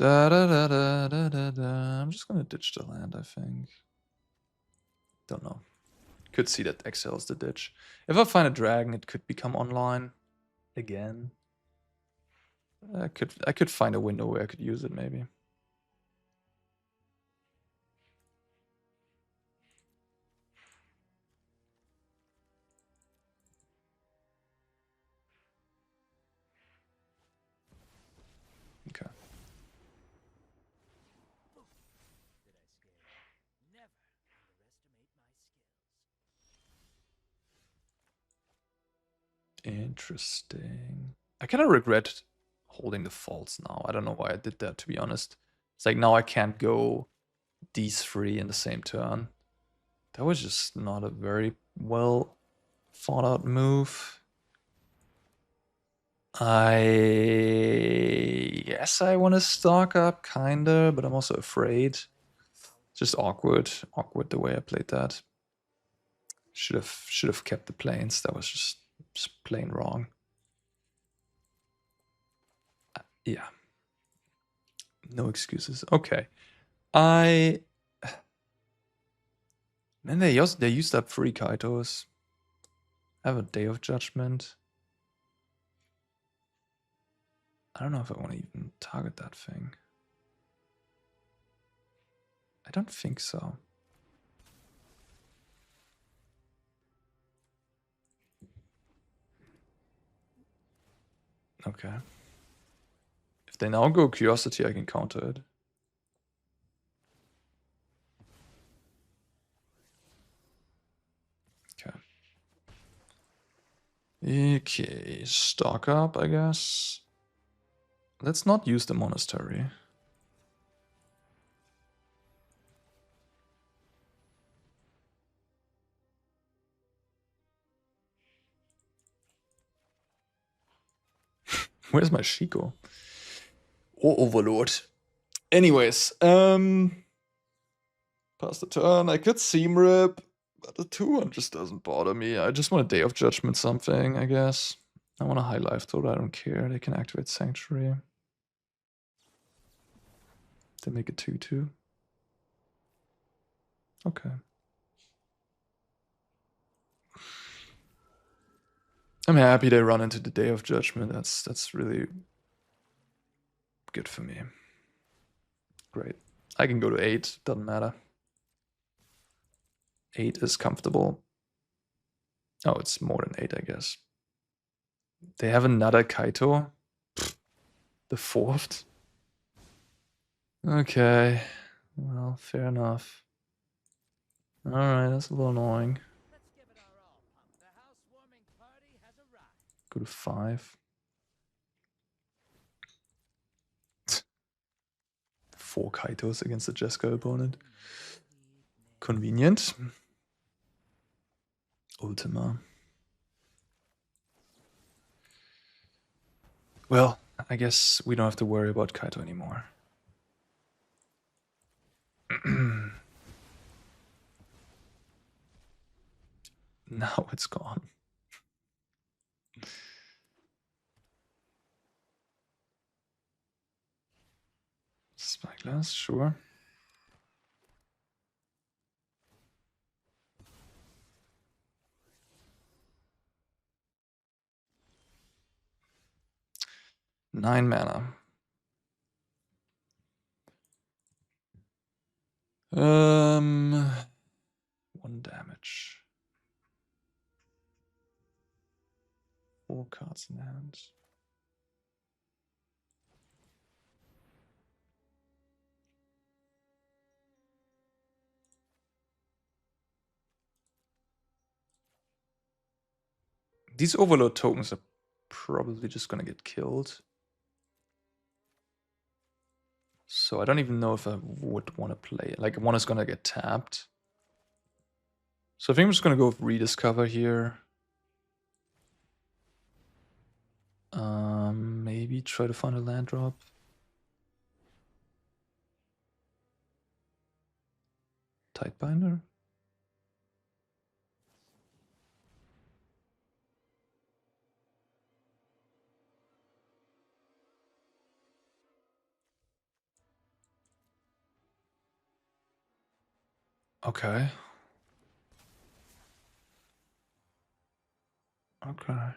I'm just gonna ditch the land, I think. Don't know. Could see that Exile's the ditch. If I find a dragon, it could become online again. I could find a window where I could use it, maybe. Okay. Interesting. I kind of regret holding the faults now. I don't know why I did that, to be honest. It's like now I can't go these 3 in the same turn. That was just not a very well thought out move. Yes, I want to stock up, kinda, but I'm also afraid. Just awkward the way I played that. Should have kept the planes. That was just plain wrong. Yeah. No excuses. Okay. Man, they used up 3 Kaitos. I have a Day of Judgment. I don't know if I want to even target that thing. I don't think so. Okay. If they now go Curiosity, I can counter it. Okay, stock up, I guess. Let's not use the Monastery. Where's my Shiko? Or Overlord. Anyways, pass the turn. I could Seam Rip, but the 2-1 just doesn't bother me. I just want a Day of Judgment something, I guess. I want a High Life Total, I don't care. They can activate Sanctuary. They make it 2/2. Okay. I'm happy they run into the Day of Judgment. That's really good for me. Great. I can go to 8. Doesn't matter. 8 is comfortable. Oh, it's more than 8, I guess. They have another Kaito. The 4th. Okay. Well, fair enough. Alright, that's a little annoying. Go to 5. 4 Kaitos against the Jeskai opponent. Convenient. Ultima. Well, I guess we don't have to worry about Kaito anymore. Now it's gone. Spyglass, sure. Nine mana. 1 damage. 4 cards in hand. These Overlord tokens are probably just gonna get killed. So I don't even know if I would want to play it. Like, one is gonna get tapped. So I think I'm just gonna go with Rediscover here. Maybe try to find a land drop. Tidebinder? Okay. Okay.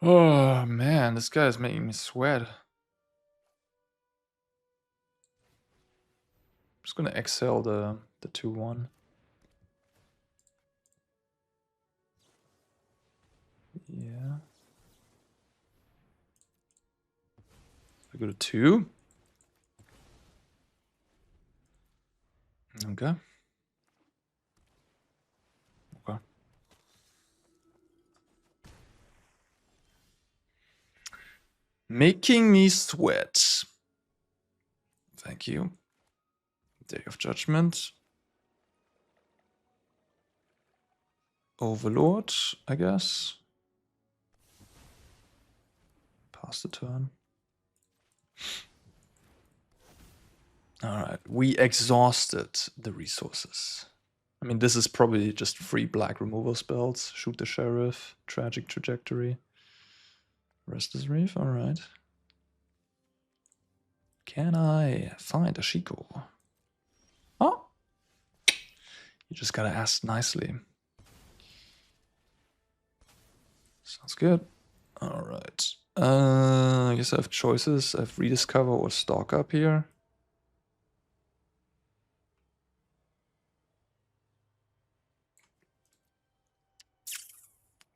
Oh man, this guy is making me sweat. I'm just gonna exhale the 2/1. Yeah. I go to 2. Okay. Okay. Making me sweat. Thank you. Day of Judgment. Overlord, I guess. Pass the turn. Alright, we exhausted the resources. I mean, this is probably just 3 black removal spells. Shoot the Sheriff, Tragic Trajectory. Restless Reef, alright. Can I find a Shiko? Oh! You just gotta ask nicely. Sounds good. Alright. I guess I have choices. I have Rediscover or Stalk up here.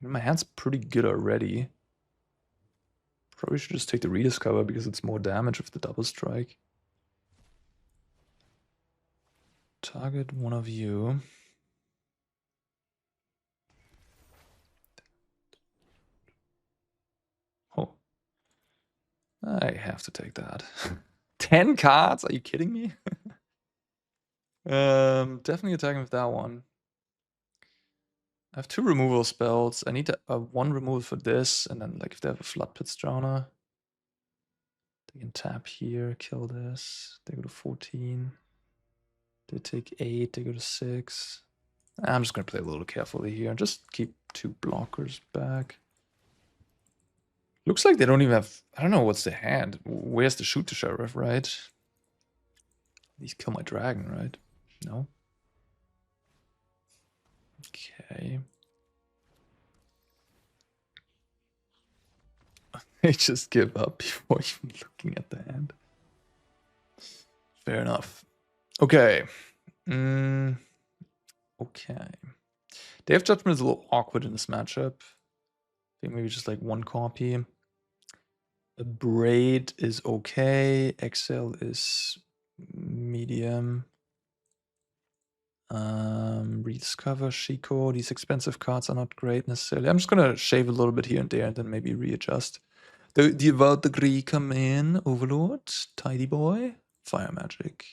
My hand's pretty good already. Probably should just take the Rediscover because it's more damage with the double strike. Target one of you. Oh. I have to take that. 10 cards? Are you kidding me? Definitely attacking with that one. I have 2 removal spells. I need 1 removal for this, and then like if they have a Flood Pit Drowner, they can tap here, kill this. They go to 14. They take 8, they go to 6. I'm just gonna play a little carefully here. Just keep 2 blockers back. Looks like they don't even have... I don't know what's their hand. Where's the shoot the sheriff, right? At least kill my dragon, right? No? Okay. They just give up before even looking at the hand. Fair enough. Okay. Okay. Day of Judgment is a little awkward in this matchup. I think maybe just like 1 copy. Abrade is okay. Exhale is medium. Rediscover, Shiko. These expensive cards are not great necessarily. I'm just gonna shave a little bit here and there and then maybe readjust. The Devout Decree come in. Overlord, Tidy Boy, Fire Magic.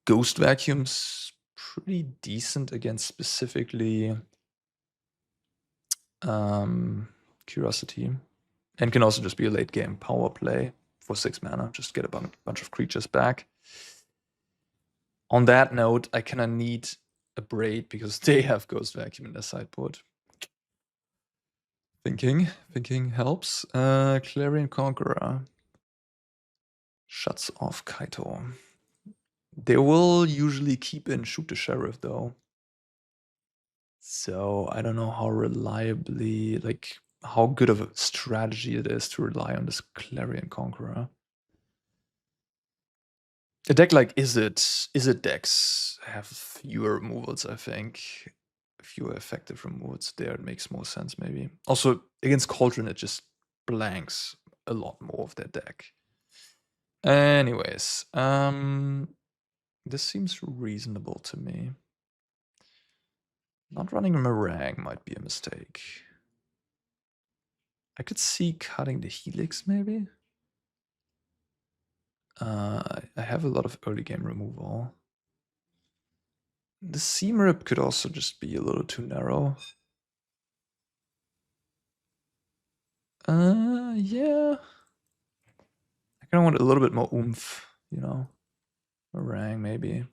Ghost Vacuum's pretty decent against specifically Curiosity. And can also just be a late game power play for 6 mana. Just get a bunch of creatures back. On that note, I kinda need Abrade because they have Ghost Vacuum in their sideboard. Thinking helps. Clarion Conqueror shuts off Kaito. They will usually keep in Shoot the Sheriff though. So I don't know how reliably, like how good of a strategy it is to rely on this Clarion Conqueror. A deck like Izzet decks have fewer removals, I think. Fewer effective removals there, it makes more sense maybe. Also, against Cauldron, it just blanks a lot more of their deck. Anyways, this seems reasonable to me. Not running a Marang might be a mistake. I could see cutting the Helix maybe. I have a lot of early game removal. The Seam Rip could also just be a little too narrow. Yeah. I kind of want a little bit more oomph, you know. Marang maybe.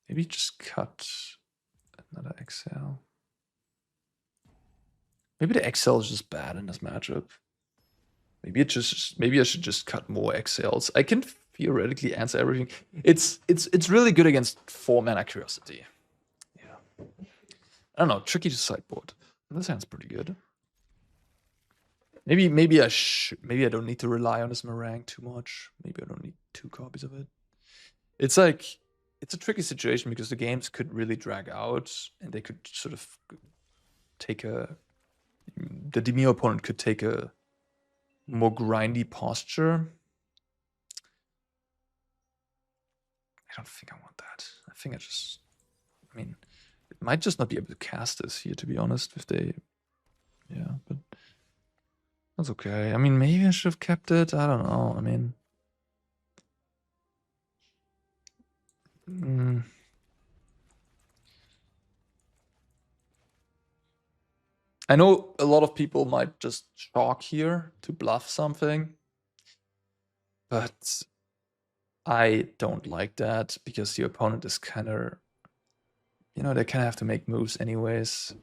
Maybe just cut another Exhale. Maybe the Exhale is just bad in this matchup. Maybe I should just cut more Exhales. I can theoretically answer everything. It's really good against 4 mana Curiosity. Yeah. I don't know, tricky to sideboard. This hand's pretty good. Maybe I don't need to rely on this Marang too much. Maybe I don't need 2 copies of it. It's like it's a tricky situation because the games could really drag out and they could sort of take the Demir opponent could take a more grindy posture. I don't think I want that. I mean, it might just not be able to cast this here, to be honest, if they... Yeah, but that's okay. I mean, maybe I should have kept it. I don't know. I mean... I know a lot of people might just chalk here to bluff something, but I don't like that because the opponent is kind of, you know, they kind of have to make moves anyways,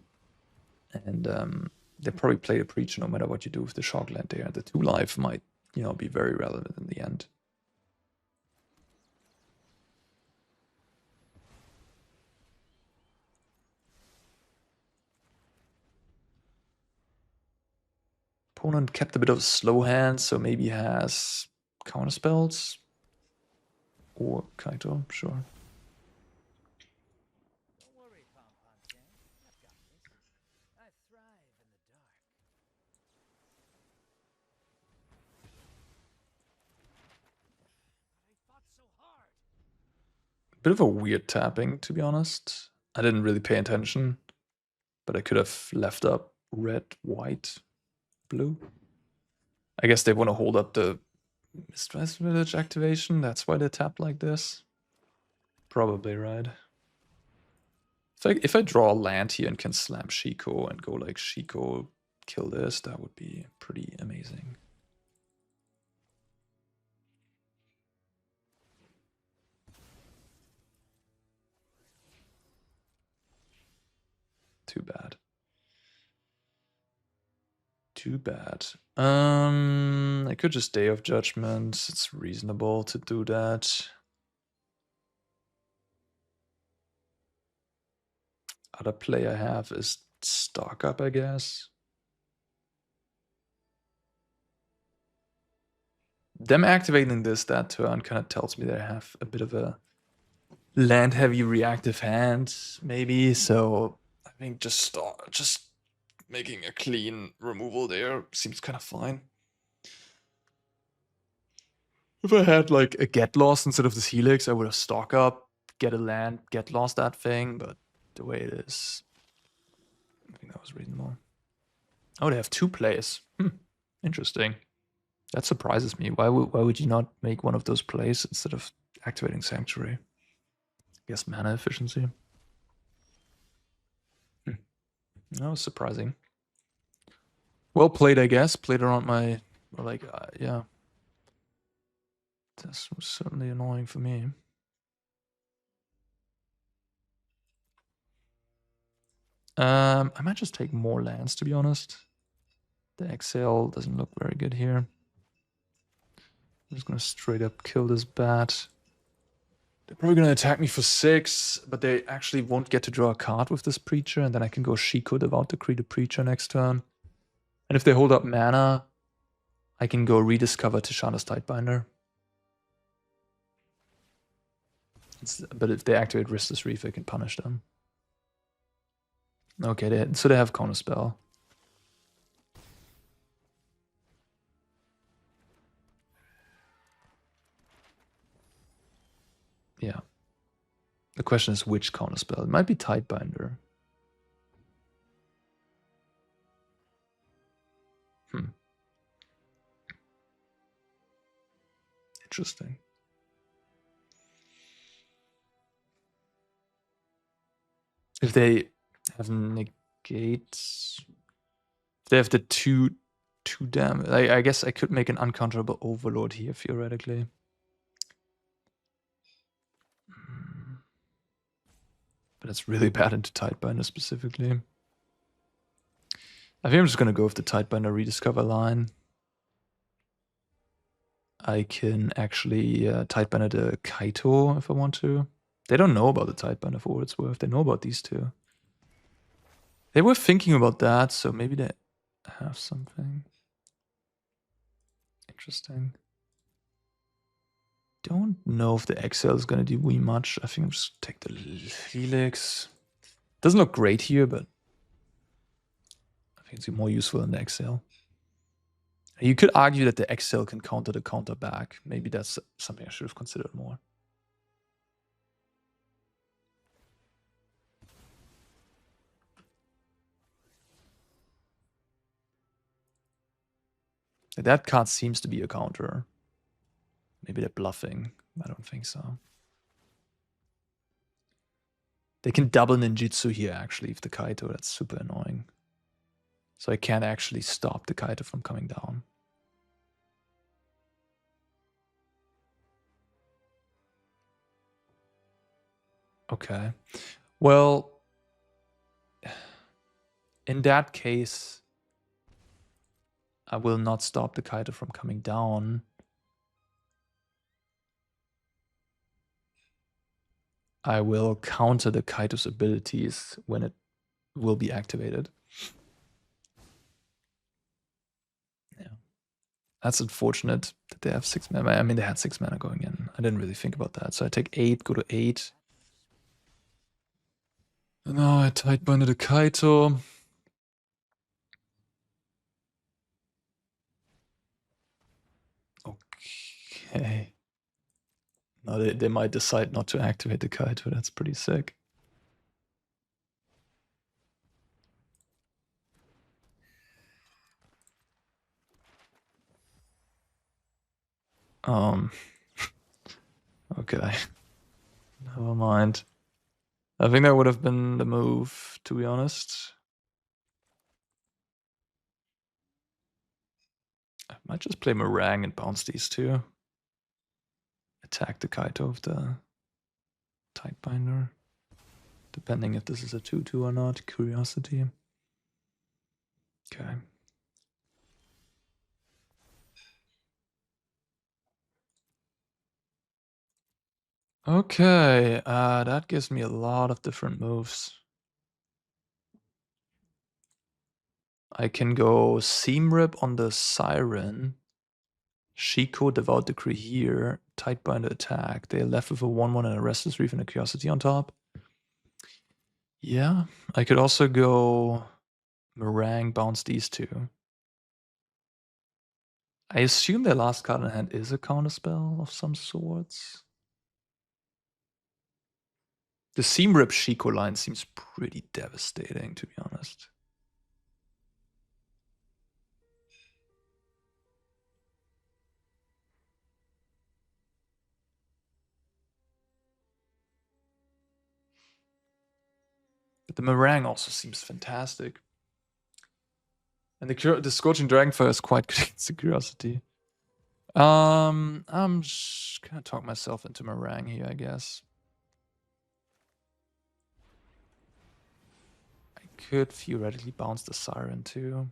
and they probably play the Preacher no matter what you do with the Shock Land there. The 2 life might, you know, be very relevant in the end. Opponent kept a bit of a slow hand, so maybe has counter spells. Or Kaito, sure. Bit of a weird tapping, to be honest. I didn't really pay attention, but I could have left up red, white, blue. I guess they want to hold up the Mistrise Village activation. That's why they tap like this. Probably, right? If I draw a land here and can slam Shiko and go like Shiko, kill this, that would be pretty amazing. Too bad. Too bad. I could just Day of Judgment. It's reasonable to do that. Other play I have is stock up, I guess. Them activating this that turn kind of tells me they have a bit of a land heavy reactive hand, maybe. So I think just making a clean removal there seems kind of fine. If I had like a get lost instead of this Helix, I would have stock up, get a land, get lost that thing, but the way it is, I think that was reasonable. Oh, they have 2 plays. Interesting. That surprises me. Why would you not make one of those plays instead of activating Sanctuary? I guess mana efficiency. That was surprising. Well played, I guess. Played around my, like, yeah. This was certainly annoying for me. I might just take more lands, to be honest. The Exhale doesn't look very good here. I'm just gonna straight up kill this bat. They're probably gonna attack me for 6, but they actually won't get to draw a card with this Preacher, and then I can go Shiko, Devout Decree the Preacher next turn. And if they hold up mana, I can go Rediscover Tishana's Tidebinder. But if they activate Ristless Reef, I can punish them. Okay, so they have Counterspell. Yeah. The question is which Counterspell. It might be Tidebinder. Interesting. If they have negates, if they have the two damage, I guess I could make an uncounterable Overlord here theoretically. But it's really bad into Tidebinder specifically. I think I'm just gonna go with the Tidebinder Rediscover line. I can actually Tidebinder the Kaito if I want to. They don't know about the Tidebinder for what it's worth. They know about these 2. They were thinking about that, so maybe they have something. Interesting. Don't know if the Exhale is going to do way much. I think I'll just take the Helix. Doesn't look great here, but I think it's more useful than the Exhale. You could argue that the Exhale can counter the counter back. Maybe that's something I should have considered more. That card seems to be a counter. Maybe they're bluffing. I don't think so. They can double ninjutsu here, actually, if the Kaito. That's super annoying. So I can't actually stop the Kaito from coming down. Okay. Well, in that case, I will not stop the Kaito from coming down. I will counter the Kaito's abilities when it will be activated. Yeah. That's unfortunate that they have 6 mana. I mean, they had 6 mana going in. I didn't really think about that. So I take 8, go to 8. And now I Tidebinder the Kaito. Okay. Now they might decide not to activate the Kaito. That's pretty sick. Okay. Never mind. I think that would have been the move, to be honest. I might just play Marang and bounce these two. Attack the Kaito of the Tidebinder. Depending if this is a 2-2 or not. Curiosity. Okay. Okay, that gives me a lot of different moves. I can go Seam Rip on the Siren. Shiko, Devout Decree here. Tidebinder attack. They're left with a 1-1 and a Restless Reef and a Curiosity on top. Yeah, I could also go Marang, bounce these two. I assume their last card in hand is a counterspell of some sorts. The Seam Rip Shiko line seems pretty devastating, to be honest. But the Marang also seems fantastic. And the Scorching Dragonfire is quite good against the Curiosity. I'm just gonna talk myself into Marang here, I guess. I could theoretically bounce the Siren too.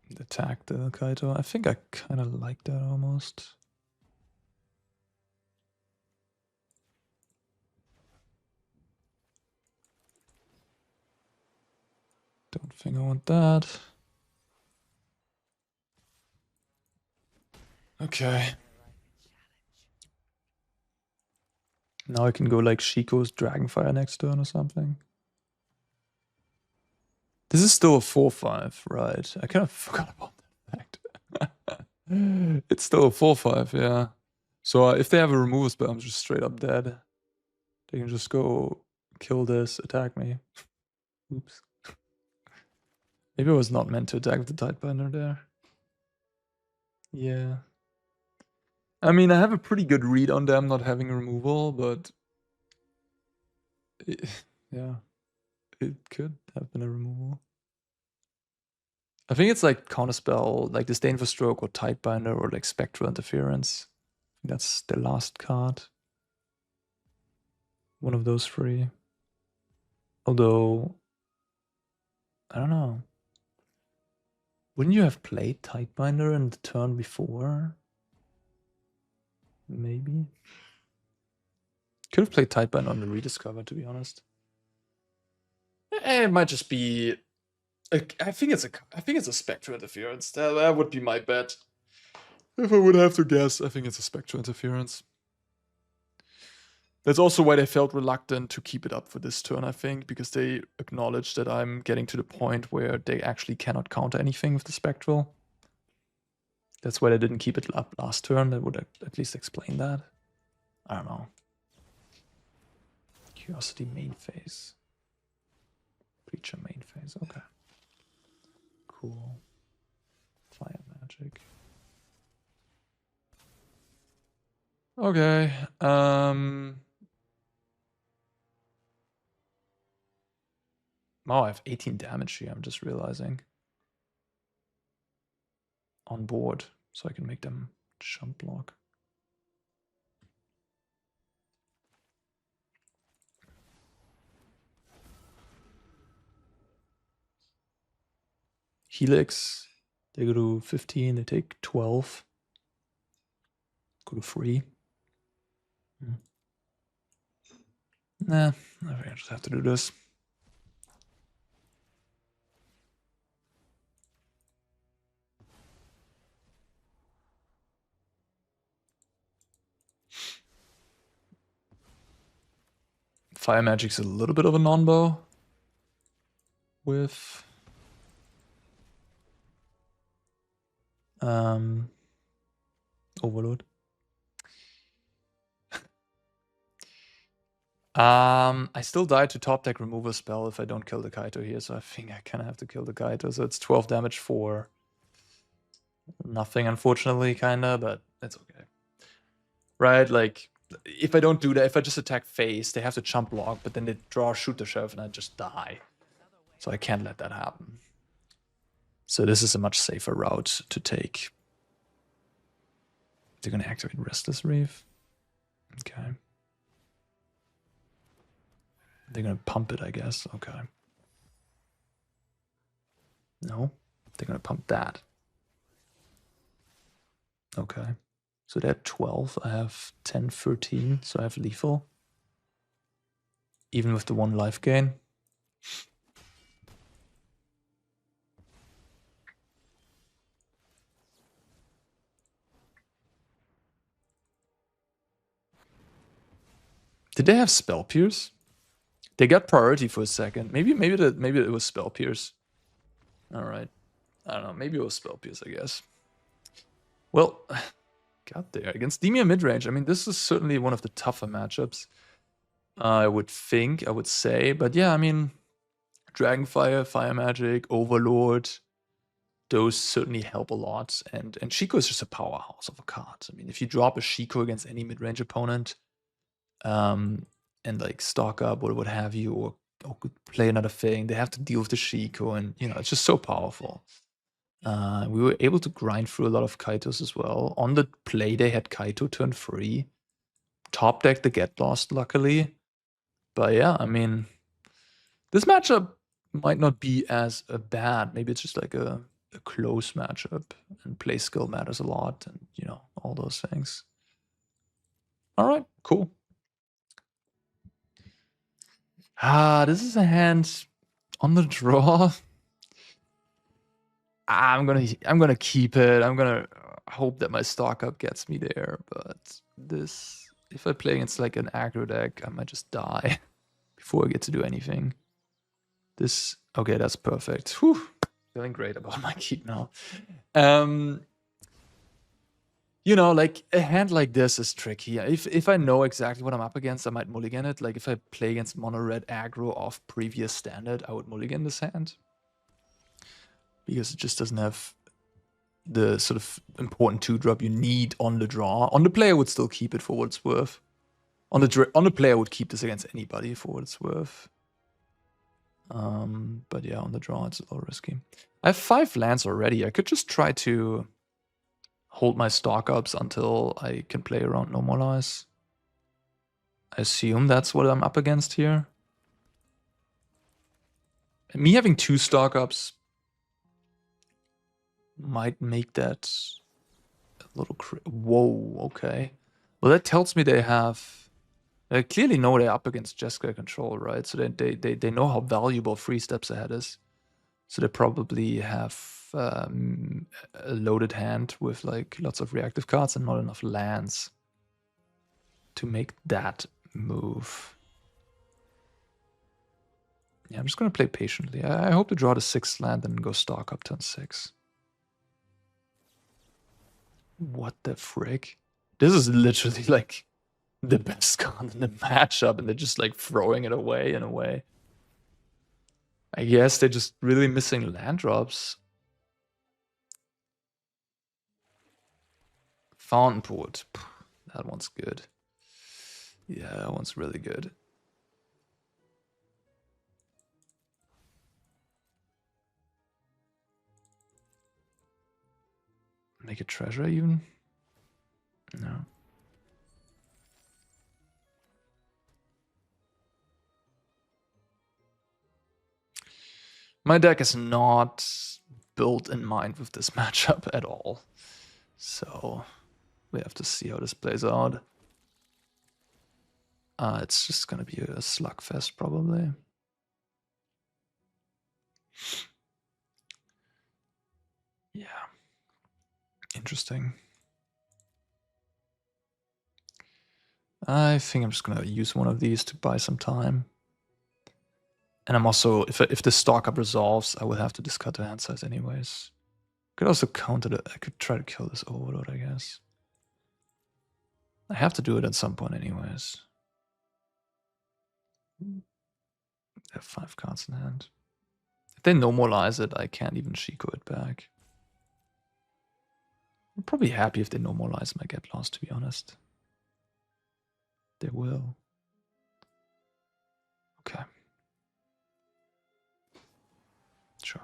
And attack the Kaito. I think I kind of like that almost. Don't think I want that. Okay. Now I can go like Shiko's Dragonfire next turn or something. This is still a 4-5, right? I kind of forgot about that fact. It's still a 4-5, yeah. So if they have a removal spell, I'm just straight up dead. They can just go kill this, attack me. Oops. Maybe I was not meant to attack with the Tidebinder there. Yeah. I mean, I have a pretty good read on them not having removal, but yeah, it could have been a removal. I think it's like counterspell, like Disdainful Stroke or Tidebinder or like Spectral Interference. That's the last card. One of those three. Although, I don't know. Wouldn't you have played Tidebinder in the turn before? Maybe. Could have played Tidebinder on the Rediscover, to be honest. It might just be. I think it's a Spectral Interference. That would be my bet. If I would have to guess, I think it's a Spectral Interference. That's also why they felt reluctant to keep it up for this turn, I think, because they acknowledge that I'm getting to the point where they actually cannot counter anything with the Spectral. That's why they didn't keep it up last turn. That would at least explain that. I don't know. Curiosity main phase. Preacher main phase, okay. Cool. Fire magic. Okay. Oh, I have 18 damage here, I'm just realizing. On board, so I can make them jump block. Helix, they go to 15, they take 12. Go to 3. Nah, I think I just have to do this. Fire magic's a little bit of a non-bow with Overlord. I still die to top deck removal spell if I don't kill the Kaito here, so I think I kind of have to kill the Kaito. So it's 12 damage for nothing, unfortunately, kind of, but it's okay. Right, like, if I don't do that, if I just attack face, they have to chump block, but then they draw Shoot the Sheriff and I just die. So I can't let that happen. So this is a much safer route to take. They're gonna activate Restless Reef. Okay. They're gonna pump it, I guess. Okay. No, they're gonna pump that. Okay. So they're 12. I have 10, 13. So I have lethal. Even with the 1 life gain. Did they have Spell Pierce? They got priority for a second. Maybe it was Spell Pierce. Alright. I don't know. Maybe it was Spell Pierce, I guess. Well, got there. Against Demir midrange. I mean, this is certainly one of the tougher matchups. I would think, I would say. But yeah, I mean, Dragonfire, Fire Magic, Overlord, those certainly help a lot. And Shiko is just a powerhouse of a card. I mean, if you drop a Shiko against any midrange opponent, and like stock up or what have you, or play another thing, they have to deal with the Shiko, and you know, it's just so powerful. We were able to grind through a lot of Kaitos as well. On the play, they had Kaito turn 3. Top deck the Get Lost, luckily. But yeah, I mean, this matchup might not be as bad. Maybe it's just like a close matchup, and play skill matters a lot, and you know, all those things. All right, cool. This is a hand on the draw. I'm gonna keep it. I'm gonna hope that my stock up gets me there. But this, if I play against like an aggro deck, I might just die before I get to do anything. This, okay, that's perfect. Whew, feeling great about my keep now. You know, like a hand like this is tricky. If I know exactly what I'm up against, I might mulligan it. Like if I play against mono red aggro off previous standard, I would mulligan this hand. Because it just doesn't have the sort of important 2-drop you need on the draw. On the play, I would still keep it for what it's worth. On the play, I would keep this against anybody for what it's worth. But yeah, on the draw, it's a little risky. I have 5 lands already. I could just try to hold my stock ups until I can play around Normalize. I assume that's what I'm up against here. And me having 2 stock ups might make that a little whoa, okay. Well, that tells me they clearly know they're up against Jeskai control, right? So they know how valuable 3 steps ahead is. So they probably have a loaded hand with like lots of reactive cards and not enough lands to make that move. Yeah, I'm just gonna play patiently. I hope to draw the 6th land and go stock up turn 6. What the frick? This is literally like the best card in the matchup, and they're just like throwing it away in a way. I guess they're just really missing land drops. Fountain Port. That one's good. Yeah, that one's really good. Make a treasure even? No. My deck is not built in mind with this matchup at all. So we have to see how this plays out. It's just gonna be a slugfest probably. Yeah. Interesting. I think I'm just gonna use one of these to buy some time. And I'm also, if the stock up resolves, I will have to discard the hand size anyways. Could also counter it. I could try to kill this Overlord, I guess. I have to do it at some point anyways. I have 5 cards in hand. If they normalize it, I can't even Shiko it back. I'm probably happy if they normalize my Get Lost, to be honest. They will. Okay. Sure.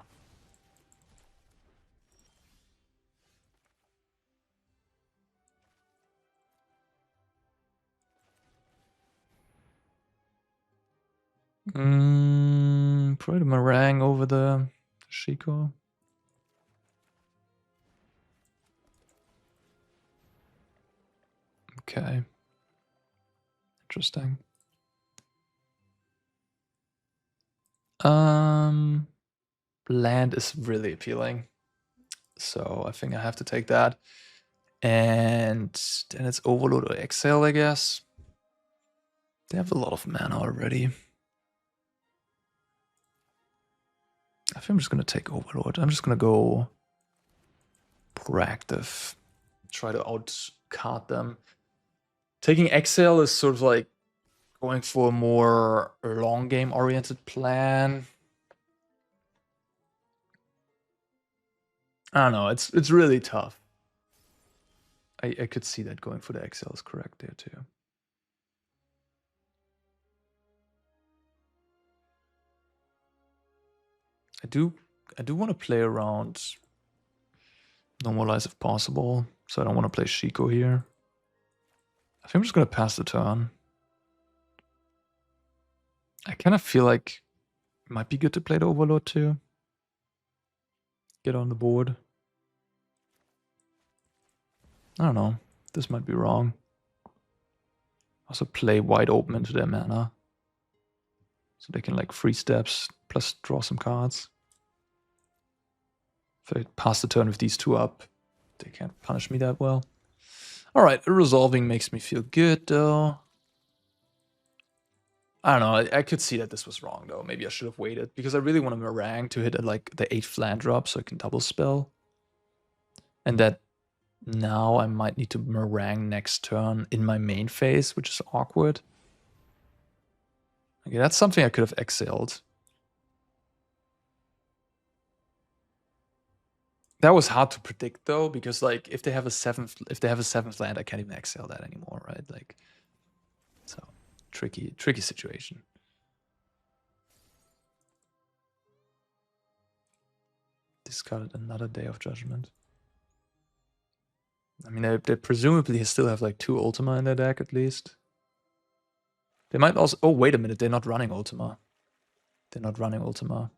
Probably the Marang over the Shiko. Okay. Interesting. Land is really appealing. So I think I have to take that. And then it's Overlord or Exhale, I guess. They have a lot of mana already. I think I'm just going to take Overlord. I'm just going to go proactive. Try to outcard them. Taking Exhale is sort of like going for a more long game oriented plan. I don't know. It's really tough. I could see that going for the Exhale is correct there too. I do want to play around Normalize if possible. So I don't want to play Shiko here. I think I'm just going to pass the turn. I kind of feel like it might be good to play the Overlord too. Get on the board. I don't know. This might be wrong. Also play wide open into their mana. So they can like 3 steps plus draw some cards. If I pass the turn with these 2 up, they can't punish me that well. Alright, resolving makes me feel good though. I don't know, I could see that this was wrong though. Maybe I should have waited because I really want a Marang to hit at like the 8th land drop so I can double spell. And that now I might need to Marang next turn in my main phase, which is awkward. Okay, that's something I could have exhaled. That was hard to predict though, because like if they have a 7th land, I can't even exhale that anymore, right? Like, so tricky situation. Discarded another Day of Judgment. I mean, they presumably still have like 2 Ultima in their deck at least. They might also. Oh, wait a minute, they're not running Ultima. They're not running Ultima.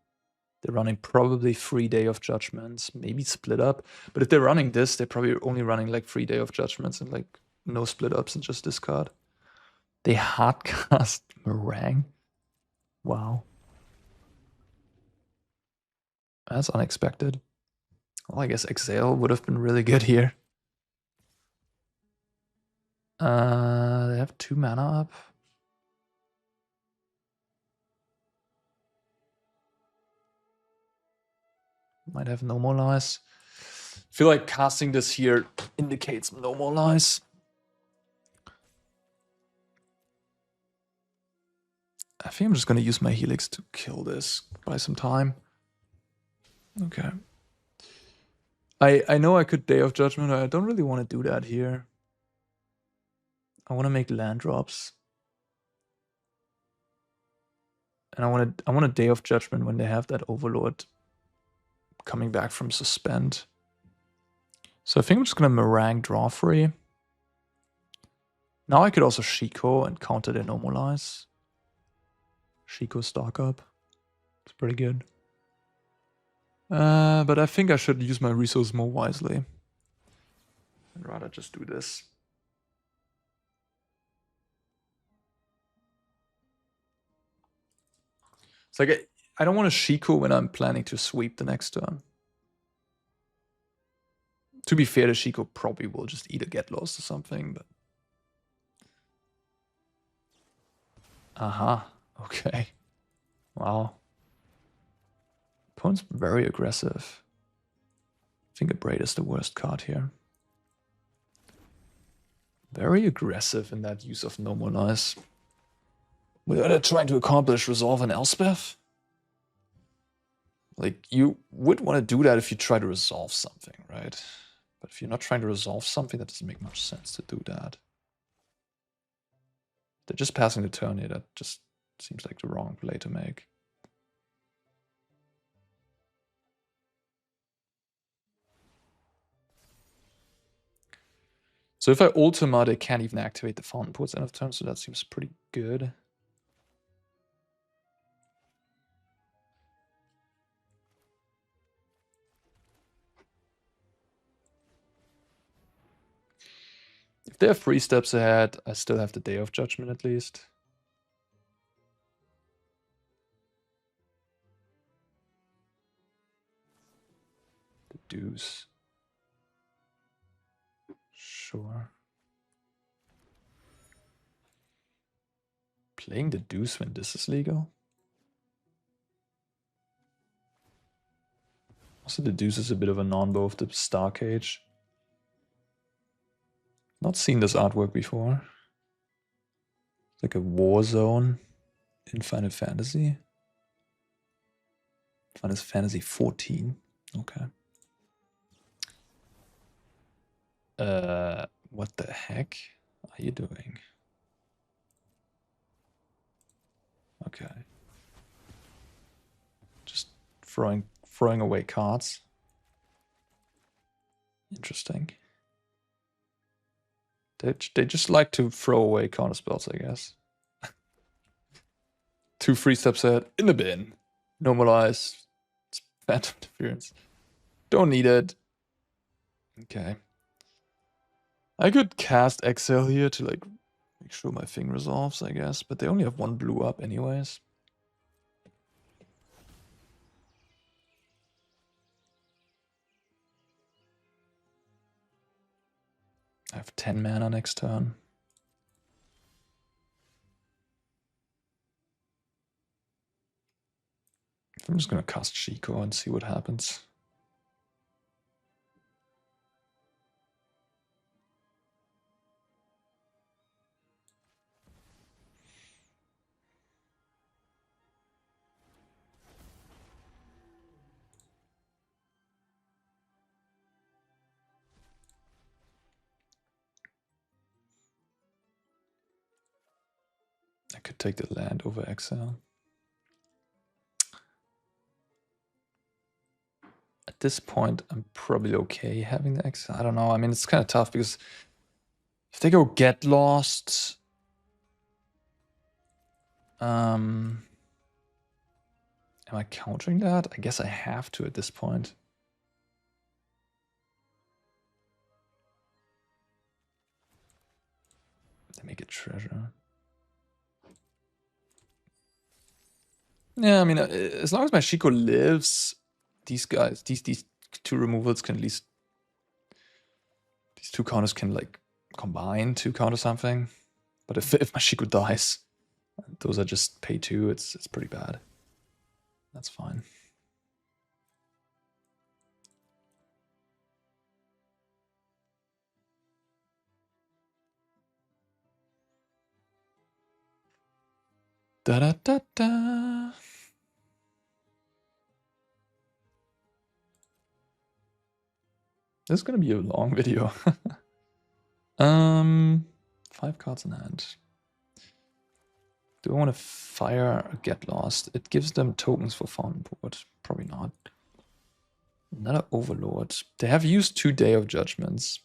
They're running probably 3 Day of Judgments, maybe split up. But if they're running this, they're probably only running like 3 Day of Judgments and like no split ups and just discard. They hardcast Marang. Wow. That's unexpected. Well, I guess Exhale would have been really good here. They have 2 mana up. Might have Normalize. I feel like casting this here indicates Normalize. I think I'm just going to use my Helix to kill this, buy some time. Okay. I know I could Day of Judgment, but I don't really want to do that here. I want to make land drops. And I want a Day of Judgment when they have that Overlord coming back from suspend. So I think I'm just going to Marang draw free. Now I could also Shiko and counter their Normalize. Shiko stock up. It's pretty good. But I think I should use my resources more wisely. I'd rather just do this. It's like I don't want to Shiko when I'm planning to sweep the next turn. To be fair, the Shiko probably will just either get lost or something, but... Aha. Okay. Wow. Opponent's very aggressive. I think Abrade is the worst card here. Very aggressive in that use of Normalize. They're trying to accomplish Resolve and Elspeth. Like, you would want to do that if you try to resolve something, right? But if you're not trying to resolve something, that doesn't make much sense to do that. They're just passing the turn here. That just seems like the wrong play to make. So if I Ultima, they can't even activate the Fountain towards the end of turn, so that seems pretty good. If they're 3 steps ahead, I still have the Day of Judgment at least. The deuce. Sure. Playing the deuce when this is legal? Also, the deuce is a bit of a non-bow of the Star Cage. Not seen this artwork before. It's like a war zone in Final Fantasy. Final Fantasy 14. Okay. What the heck are you doing? Okay. Just throwing away cards. Interesting. They just like to throw away counter spells, I guess. 2 3 steps ahead in the bin. Normalize. It's phantom interference. Don't need it. Okay. I could cast Exhale here to like make sure my thing resolves, I guess, but they only have 1 blue up anyways. I have 10 mana next turn. I'm just gonna cast Shiko and see what happens. I could take the land over Exile. At this point, I'm probably okay having the Exile. I don't know. I mean, it's kind of tough because if they go Get Lost, am I countering that? I guess I have to at this point. They make a treasure. Yeah, I mean, as long as my Shiko lives, these guys, these 2 removals can at least, these 2 counters can like combine to counter something. But if my Shiko dies, those are just pay 2. It's pretty bad. That's fine. Da da da da. This is gonna be a long video. 5 cards in hand. Do I want to fire or Get Lost? It gives them tokens for Fountain Port. Probably not. Another Overlord. They have used 2 Day of Judgments.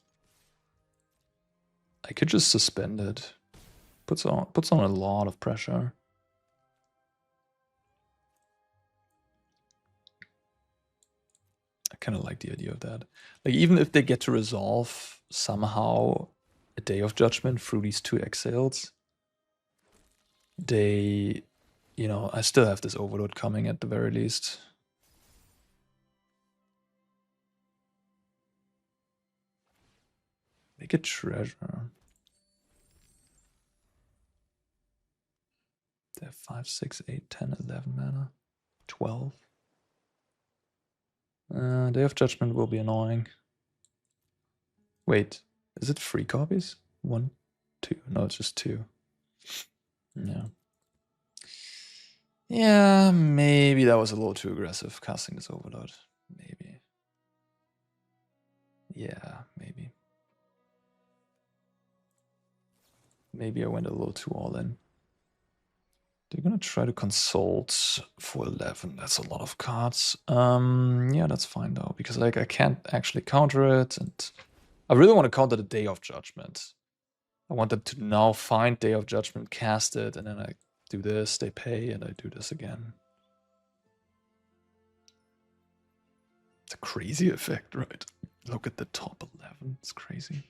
I could just suspend it. Puts on a lot of pressure. I kind of like the idea of that. Like, even if they get to resolve somehow a Day of Judgment through these 2 exiles, they, you know, I still have this Overlord coming at the very least. Make a treasure. They have 5, 6, 8, 10, 11 mana. 12. Day of Judgment will be annoying. Wait, is it 3 copies? 1, 2. No, it's just 2. Yeah. Yeah, maybe that was a little too aggressive, casting this Overlord. Maybe. Yeah, maybe. Maybe I went a little too all in. They're gonna try to consult for 11. That's a lot of cards. Yeah, that's fine though, because like I can't actually counter it, and I really want to counter the Day of Judgment. I want them to now find Day of Judgment, cast it, and then I do this, they pay, and I do this again. It's a crazy effect, right? Look at the top 11. It's crazy.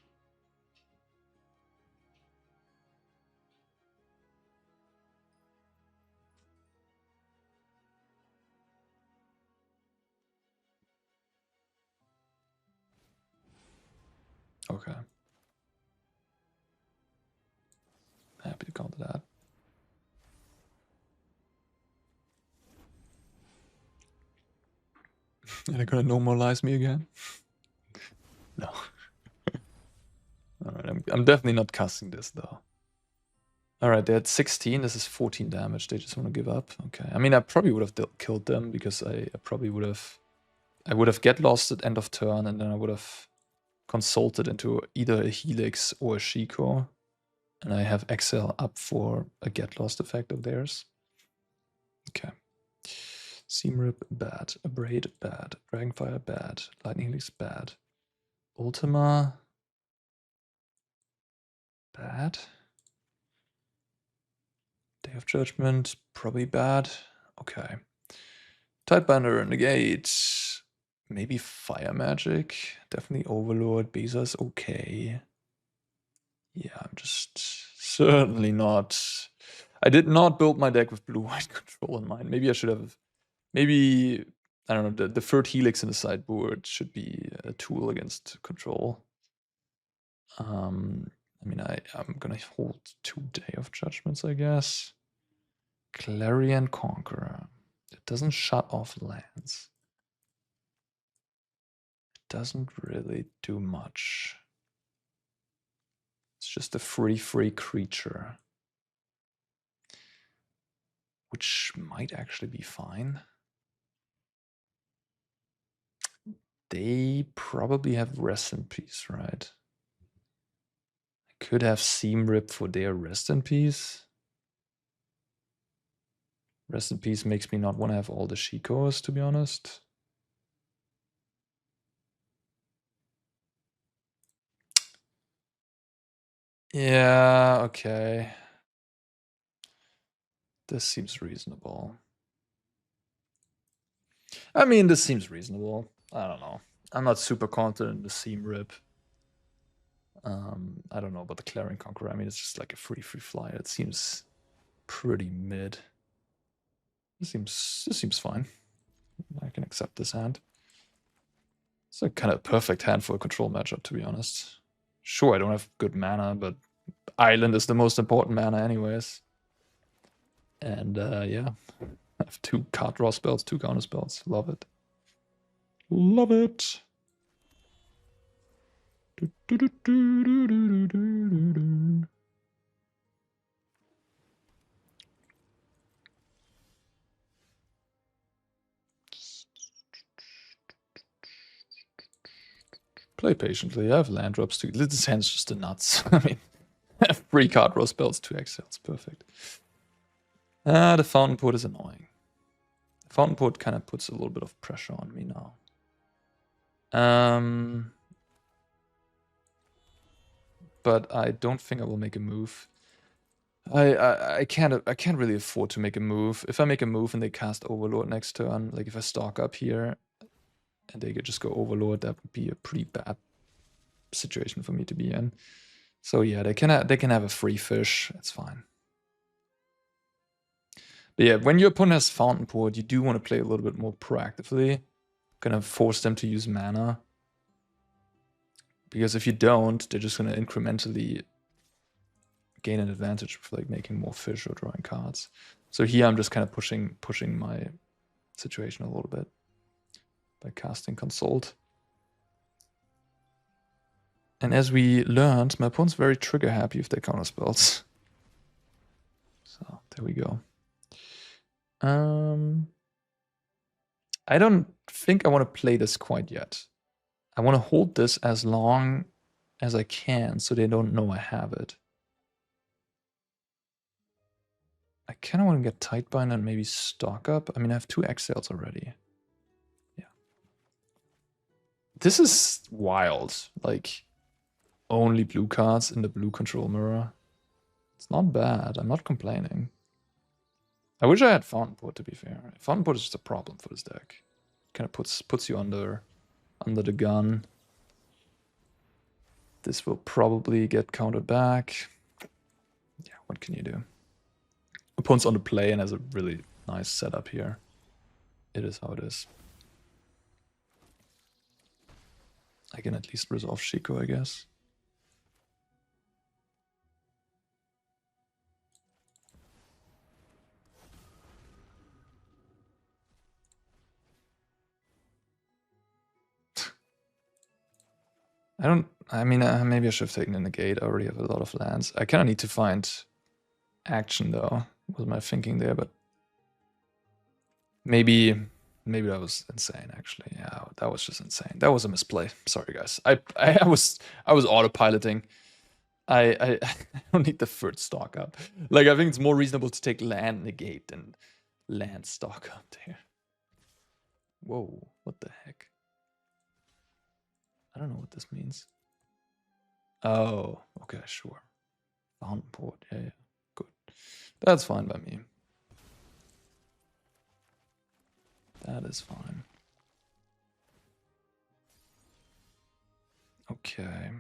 Okay. Happy to counter that. Are they gonna normalize me again? No. Alright, I'm definitely not casting this though. Alright, they're at 16. This is 14 damage. They just want to give up. Okay. I mean, I probably would have killed them because I probably would have. I would have get lost at end of turn, and then I would have consulted into either a Helix or a Shiko. And I have Exhale up for a get lost effect of theirs. Okay. Seamrip, bad. Abrade, bad. Dragonfire, bad. Lightning Helix, bad. Ultima, bad. Day of Judgment, probably bad. Okay. Tidebinder, Negate. Maybe Fire Magic. Definitely Overlord. Beza's okay. Yeah, I'm just certainly not. I did not build my deck with blue-white control in mind. Maybe I should have. Maybe, I don't know, the third Helix in the sideboard should be a tool against control. I mean, I'm gonna hold 2 Day of Judgments, I guess. Clarion Conqueror. It doesn't shut off lands. It doesn't really do much. It's just a free creature. Which might actually be fine. They probably have Rest in Peace, right? I could have Seamrip for their Rest in Peace. Rest in Peace makes me not want to have all the Shikos, to be honest. Yeah, okay. This seems reasonable. I mean, this seems reasonable. I don't know. I'm not super confident in the Seamrip. I don't know about the Clarion Conqueror. I mean, it's just like a free flyer. It seems pretty mid. This seems fine. I can accept this hand. It's a kind of perfect hand for a control matchup, to be honest. Sure, I don't have good mana, but Island is the most important mana anyways. And yeah, I have 2 card draw spells, 2 counter spells. Love it. Love it. Play patiently. I have land drops too. This hand's just a nuts. I mean, I have 3 card draw spells, 2 exiles. Perfect. The Fountain Port is annoying. The Fountain Port kind of puts a little bit of pressure on me now. But I don't think I will make a move. I can't really afford to make a move. If I make a move and they cast Overlord next turn, like if I stock up here and they could just go Overlord, that would be a pretty bad situation for me to be in. So yeah, they can have a free fish. It's fine. But yeah, when your opponent has Fountain Port, you do want to play a little bit more proactively. Kind of force them to use mana. Because if you don't, they're just going to incrementally gain an advantage with like making more fish or drawing cards. So here I'm just kind of pushing my situation a little bit by casting Consult. And as we learned, my opponent's very trigger happy with their counter spells. So there we go. I don't think I want to play this quite yet. I want to hold this as long as I can so they don't know I have it. I kind of want to get Tidebinder and maybe stock up. I mean, I have 2 Exhales already. Yeah. This is wild. Like, only blue cards in the blue control mirror. It's not bad. I'm not complaining. I wish I had Fountain Port, to be fair. Fountain Port is just a problem for this deck. Kind of puts you under the gun. This will probably get countered back. Yeah, what can you do? Opponent's on the play and has a really nice setup here. It is how it is. I can at least resolve Shiko, I guess. I mean, maybe I should have taken the Negate. I already have a lot of lands. I kind of need to find action, though, was my thinking there, but maybe that was insane, actually. Yeah, that was just insane. That was a misplay. Sorry, guys. I was autopiloting. I don't need the third stock up. Like, I think it's more reasonable to take land Negate than land stock up there. Whoa, what the heck? I don't know what this means. Oh, okay, sure. Fountain Port, yeah, good. That's fine by me. That is fine. Okay.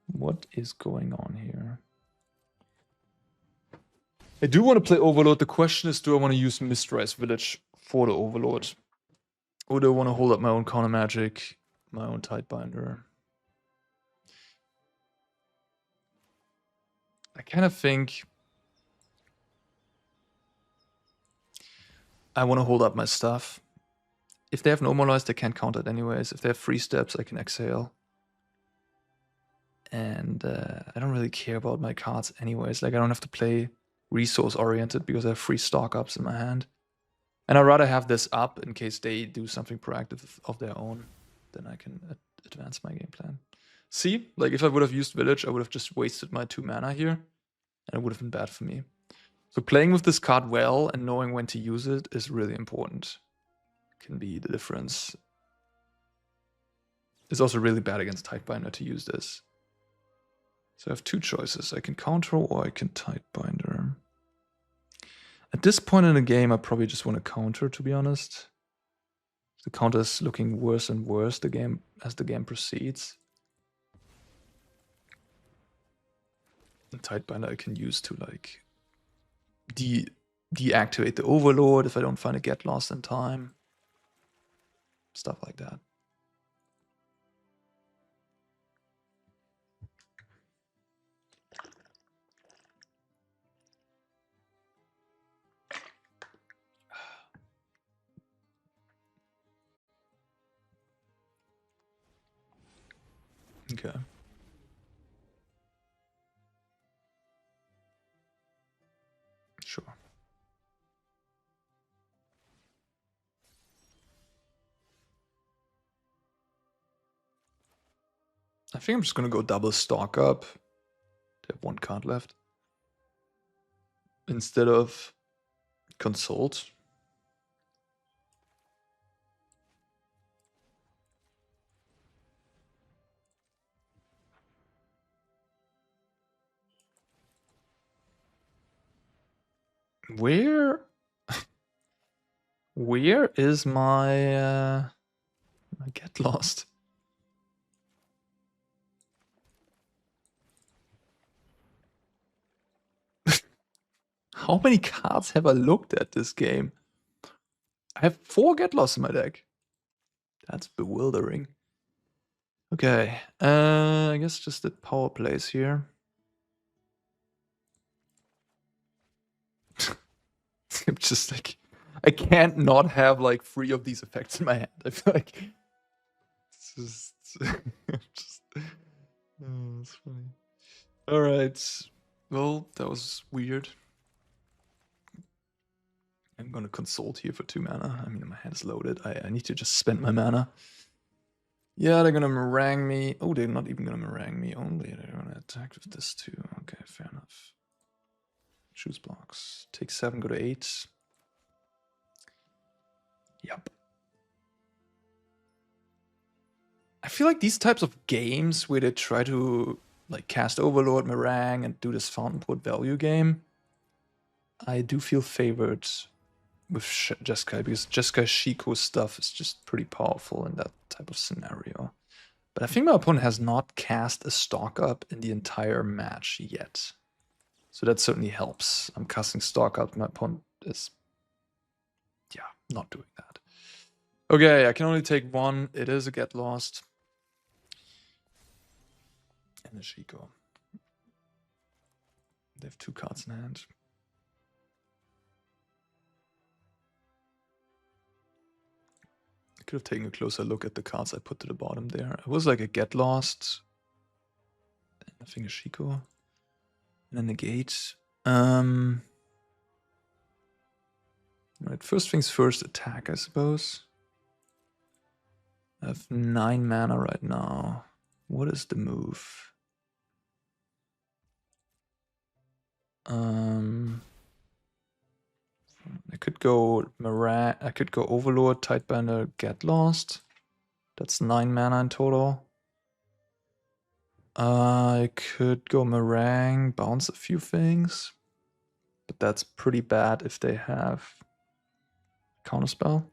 What is going on here? I do want to play Overlord. The question is, do I want to use Mistrise Village for the Overlord? Or do I want to hold up my own counter magic, my own Tidebinder? I kind of think I want to hold up my stuff. If they have normalized, I can't count it anyways. If they have 3 steps, I can exhale. And I don't really care about my cards anyways. Like, I don't have to play resource-oriented because I have 3 stock-ups in my hand. And I'd rather have this up in case they do something proactive of their own. Then I can advance my game plan. See? Like, if I would have used Village, I would have just wasted my 2 mana here. And it would have been bad for me. So playing with this card well and knowing when to use it is really important. Can be the difference. It's also really bad against Tidebinder to use this. So I have 2 choices. I can counter or I can Tidebinder. At this point in the game, I probably just want to counter, to be honest. The counter is looking worse and worse as the game proceeds. And Tidebinder I can use to, like, deactivate the Overlord if I don't find a Get Lost in time. Stuff like that. Okay. Sure. I think I'm just gonna go double stock up. They have 1 card left. Instead of consult. Where is my Get Lost? How many cards have I looked at this game? I have 4 Get Lost in my deck. That's bewildering. Okay, I guess just the power plays here. I'm just like, I can't not have like 3 of these effects in my hand. I feel like it's just oh, it's funny. All right, well, that was weird. I'm gonna consult here for 2 mana. I mean, my hand is loaded. I need to just spend my mana. Yeah, they're gonna Marang me. Oh, they're not even gonna Marang me only. They're gonna attack with this too. Okay, fair enough. Choose blocks. Take 7, go to 8. Yep. I feel like these types of games where they try to like cast Overlord, Marang, and do this fountain port value game, I do feel favored with Jeskai, because Jeskai Shiko stuff is just pretty powerful in that type of scenario. But I think my opponent has not cast a stock up in the entire match yet. So that certainly helps. I'm casting stock up, my opponent is, yeah, not doing that. Okay, I can only take 1. It is a get lost. And a Shiko. They have 2 cards in hand. I could have taken a closer look at the cards I put to the bottom there. It was like a get lost. I think a Shiko. And a Negate. Right, first things first, attack, I suppose. I have 9 mana right now. What is the move? I could go Marang. I could go Overlord, Tidebinder, get lost. That's 9 mana in total. I could go Marang, bounce a few things, but that's pretty bad if they have Counterspell.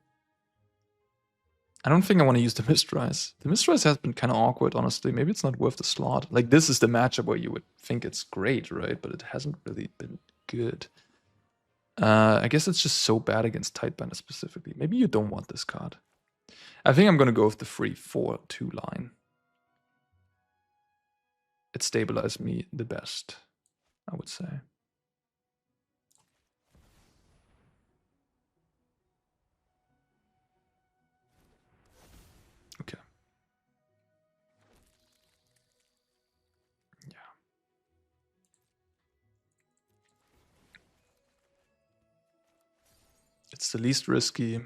I don't think I want to use the Mistrise. The Mistrise has been kind of awkward, honestly. Maybe it's not worth the slot. Like, this is the matchup where you would think it's great, right? But it hasn't really been good. I guess it's just so bad against Tidebinder specifically. Maybe you don't want this card. I think I'm going to go with the 3/4/2 line. It stabilized me the best, I would say. Okay. Yeah. It's the least risky.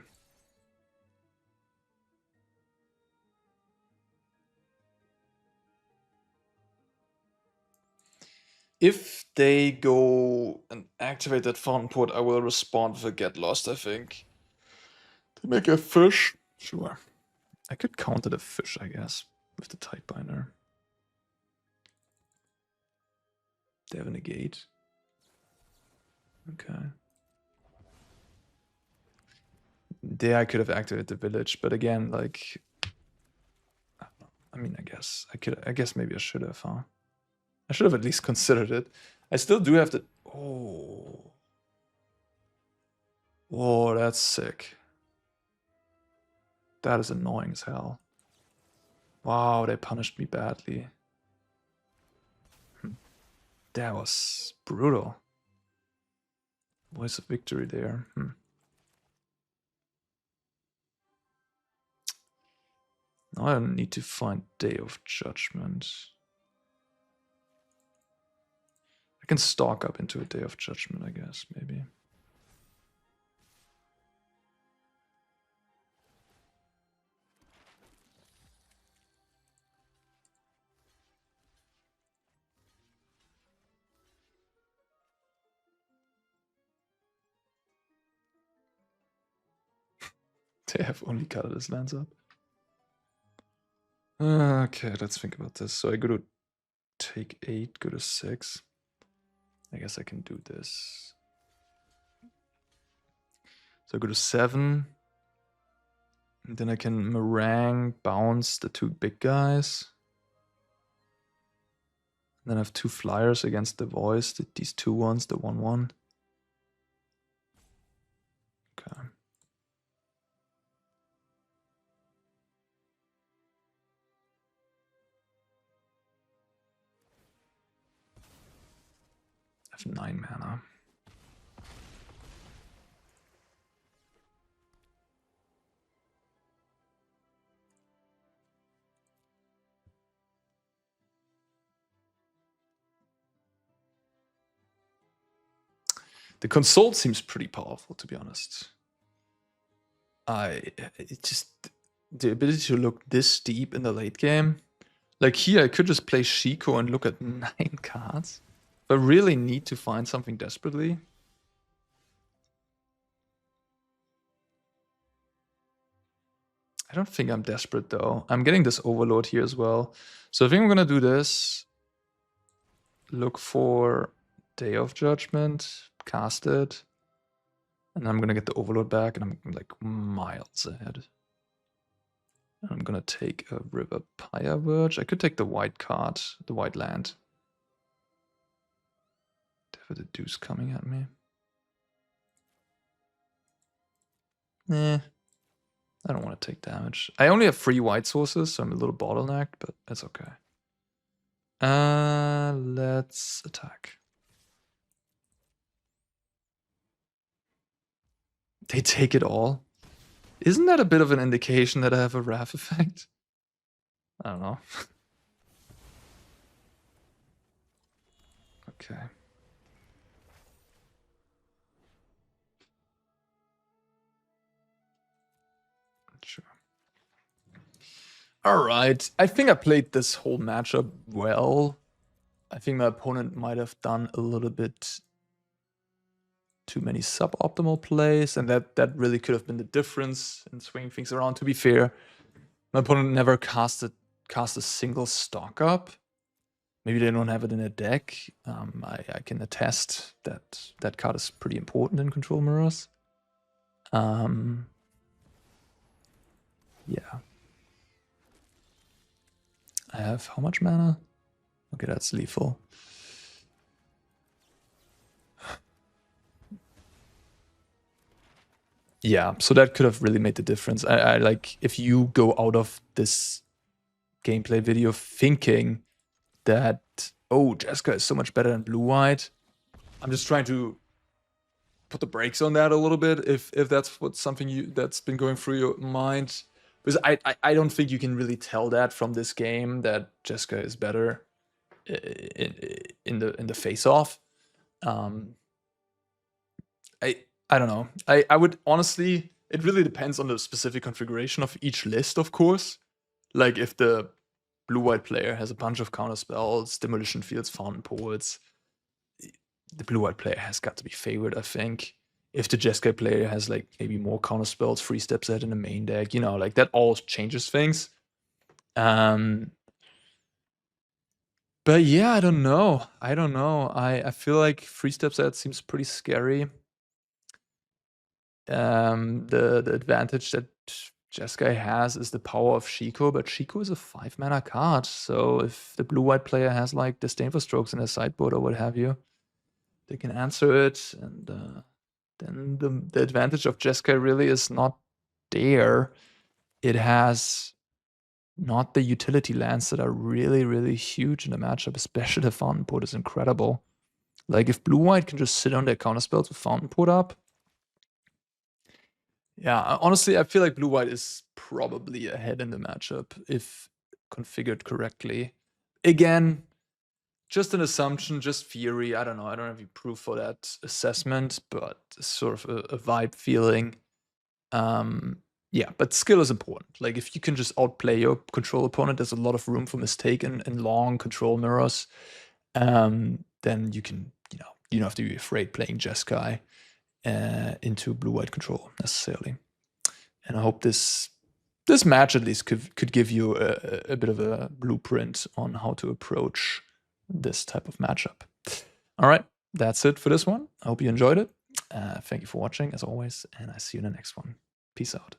If they go and activate that fountain port, I will respond with a get lost, I think. To make a fish? Sure. I could counter the fish, I guess, with the Tidebinder. They have a Negate. Okay. There I could have activated the village, but again, like, I mean, I guess maybe I should have, huh? I should have at least considered it. I still do have to. Oh. Oh, that's sick. That is annoying as hell. Wow, they punished me badly. That was brutal. Voice of victory there. Now I need to find Day of Judgment. I can stalk up into a Day of Judgment, I guess, maybe. They have only colorless lands up. Okay, let's think about this. So I go to take 8, go to 6. I guess I can do this. So I go to 7. And then I can Marang, bounce the 2 big guys. And then I have 2 flyers against the voice, these 2 ones, the 1/1. Okay. I have 9 mana. The console seems pretty powerful, to be honest. It just the ability to look this deep in the late game. Like here, I could just play Shiko and look at 9 cards. If I really need to find something desperately. I don't think I'm desperate though. I'm getting this Overlord here as well. So I think I'm gonna do this. Look for Day of Judgment, cast it. And I'm gonna get the Overlord back, and I'm like miles ahead. And I'm gonna take a Riverpyre Verge. I could take the white card, the white land. Have the deuce coming at me. Nah. I don't want to take damage. I only have 3 white sources, so I'm a little bottlenecked, but that's okay. Let's attack. They take it all? Isn't that a bit of an indication that I have a Wrath effect? I don't know. Okay. Sure. Alright, I think I played this whole matchup well. I think my opponent might have done a little bit too many suboptimal plays, and that really could have been the difference in swinging things around. To be fair, my opponent never cast a single stock up. Maybe they don't have it in a deck. I can attest that that card is pretty important in Control Mirrors. Yeah. I have how much mana? Okay, that's lethal. Yeah, so that could have really made the difference. I like, if you go out of this gameplay video thinking that, oh, Jeskai is so much better than blue-white, I'm just trying to put the brakes on that a little bit, if that's what something that's been going through your mind. Because I don't think you can really tell that from this game, that Jeskai is better in the face-off. I don't know. I would honestly, it really depends on the specific configuration of each list, of course. Like if the blue-white player has a bunch of counter spells, demolition fields, fountain poets, the blue-white player has got to be favored, I think. If the Jeskai player has like maybe more counter spells, 3 steps ahead in the main deck, you know, like that all changes things. But yeah, I don't know. I feel like 3 steps ahead seems pretty scary. The advantage that Jeskai has is the power of Shiko, but Shiko is a 5 mana card. So if the blue-white player has like Disdainful Strokes in their sideboard or what have you, they can answer it, and then the advantage of Jeskai really is not there. It has not the utility lands that are really, really huge in the matchup, especially the Fountain Port is incredible. Like if blue-white can just sit on their counterspells with Fountain Port up, yeah, honestly, I feel like blue-white is probably ahead in the matchup if configured correctly. Again, just an assumption, just theory. I don't know. I don't have any proof for that assessment, but sort of a vibe feeling. Yeah, but skill is important. Like if you can just outplay your control opponent, there's a lot of room for mistake in long control mirrors. Then you can, you know, you don't have to be afraid playing Jeskai into blue-white control necessarily. And I hope this match at least could give you a bit of a blueprint on how to approach this type of matchup. All right, that's it for this one. I hope you enjoyed it. Thank you for watching as always, and I see you in the next one. Peace out.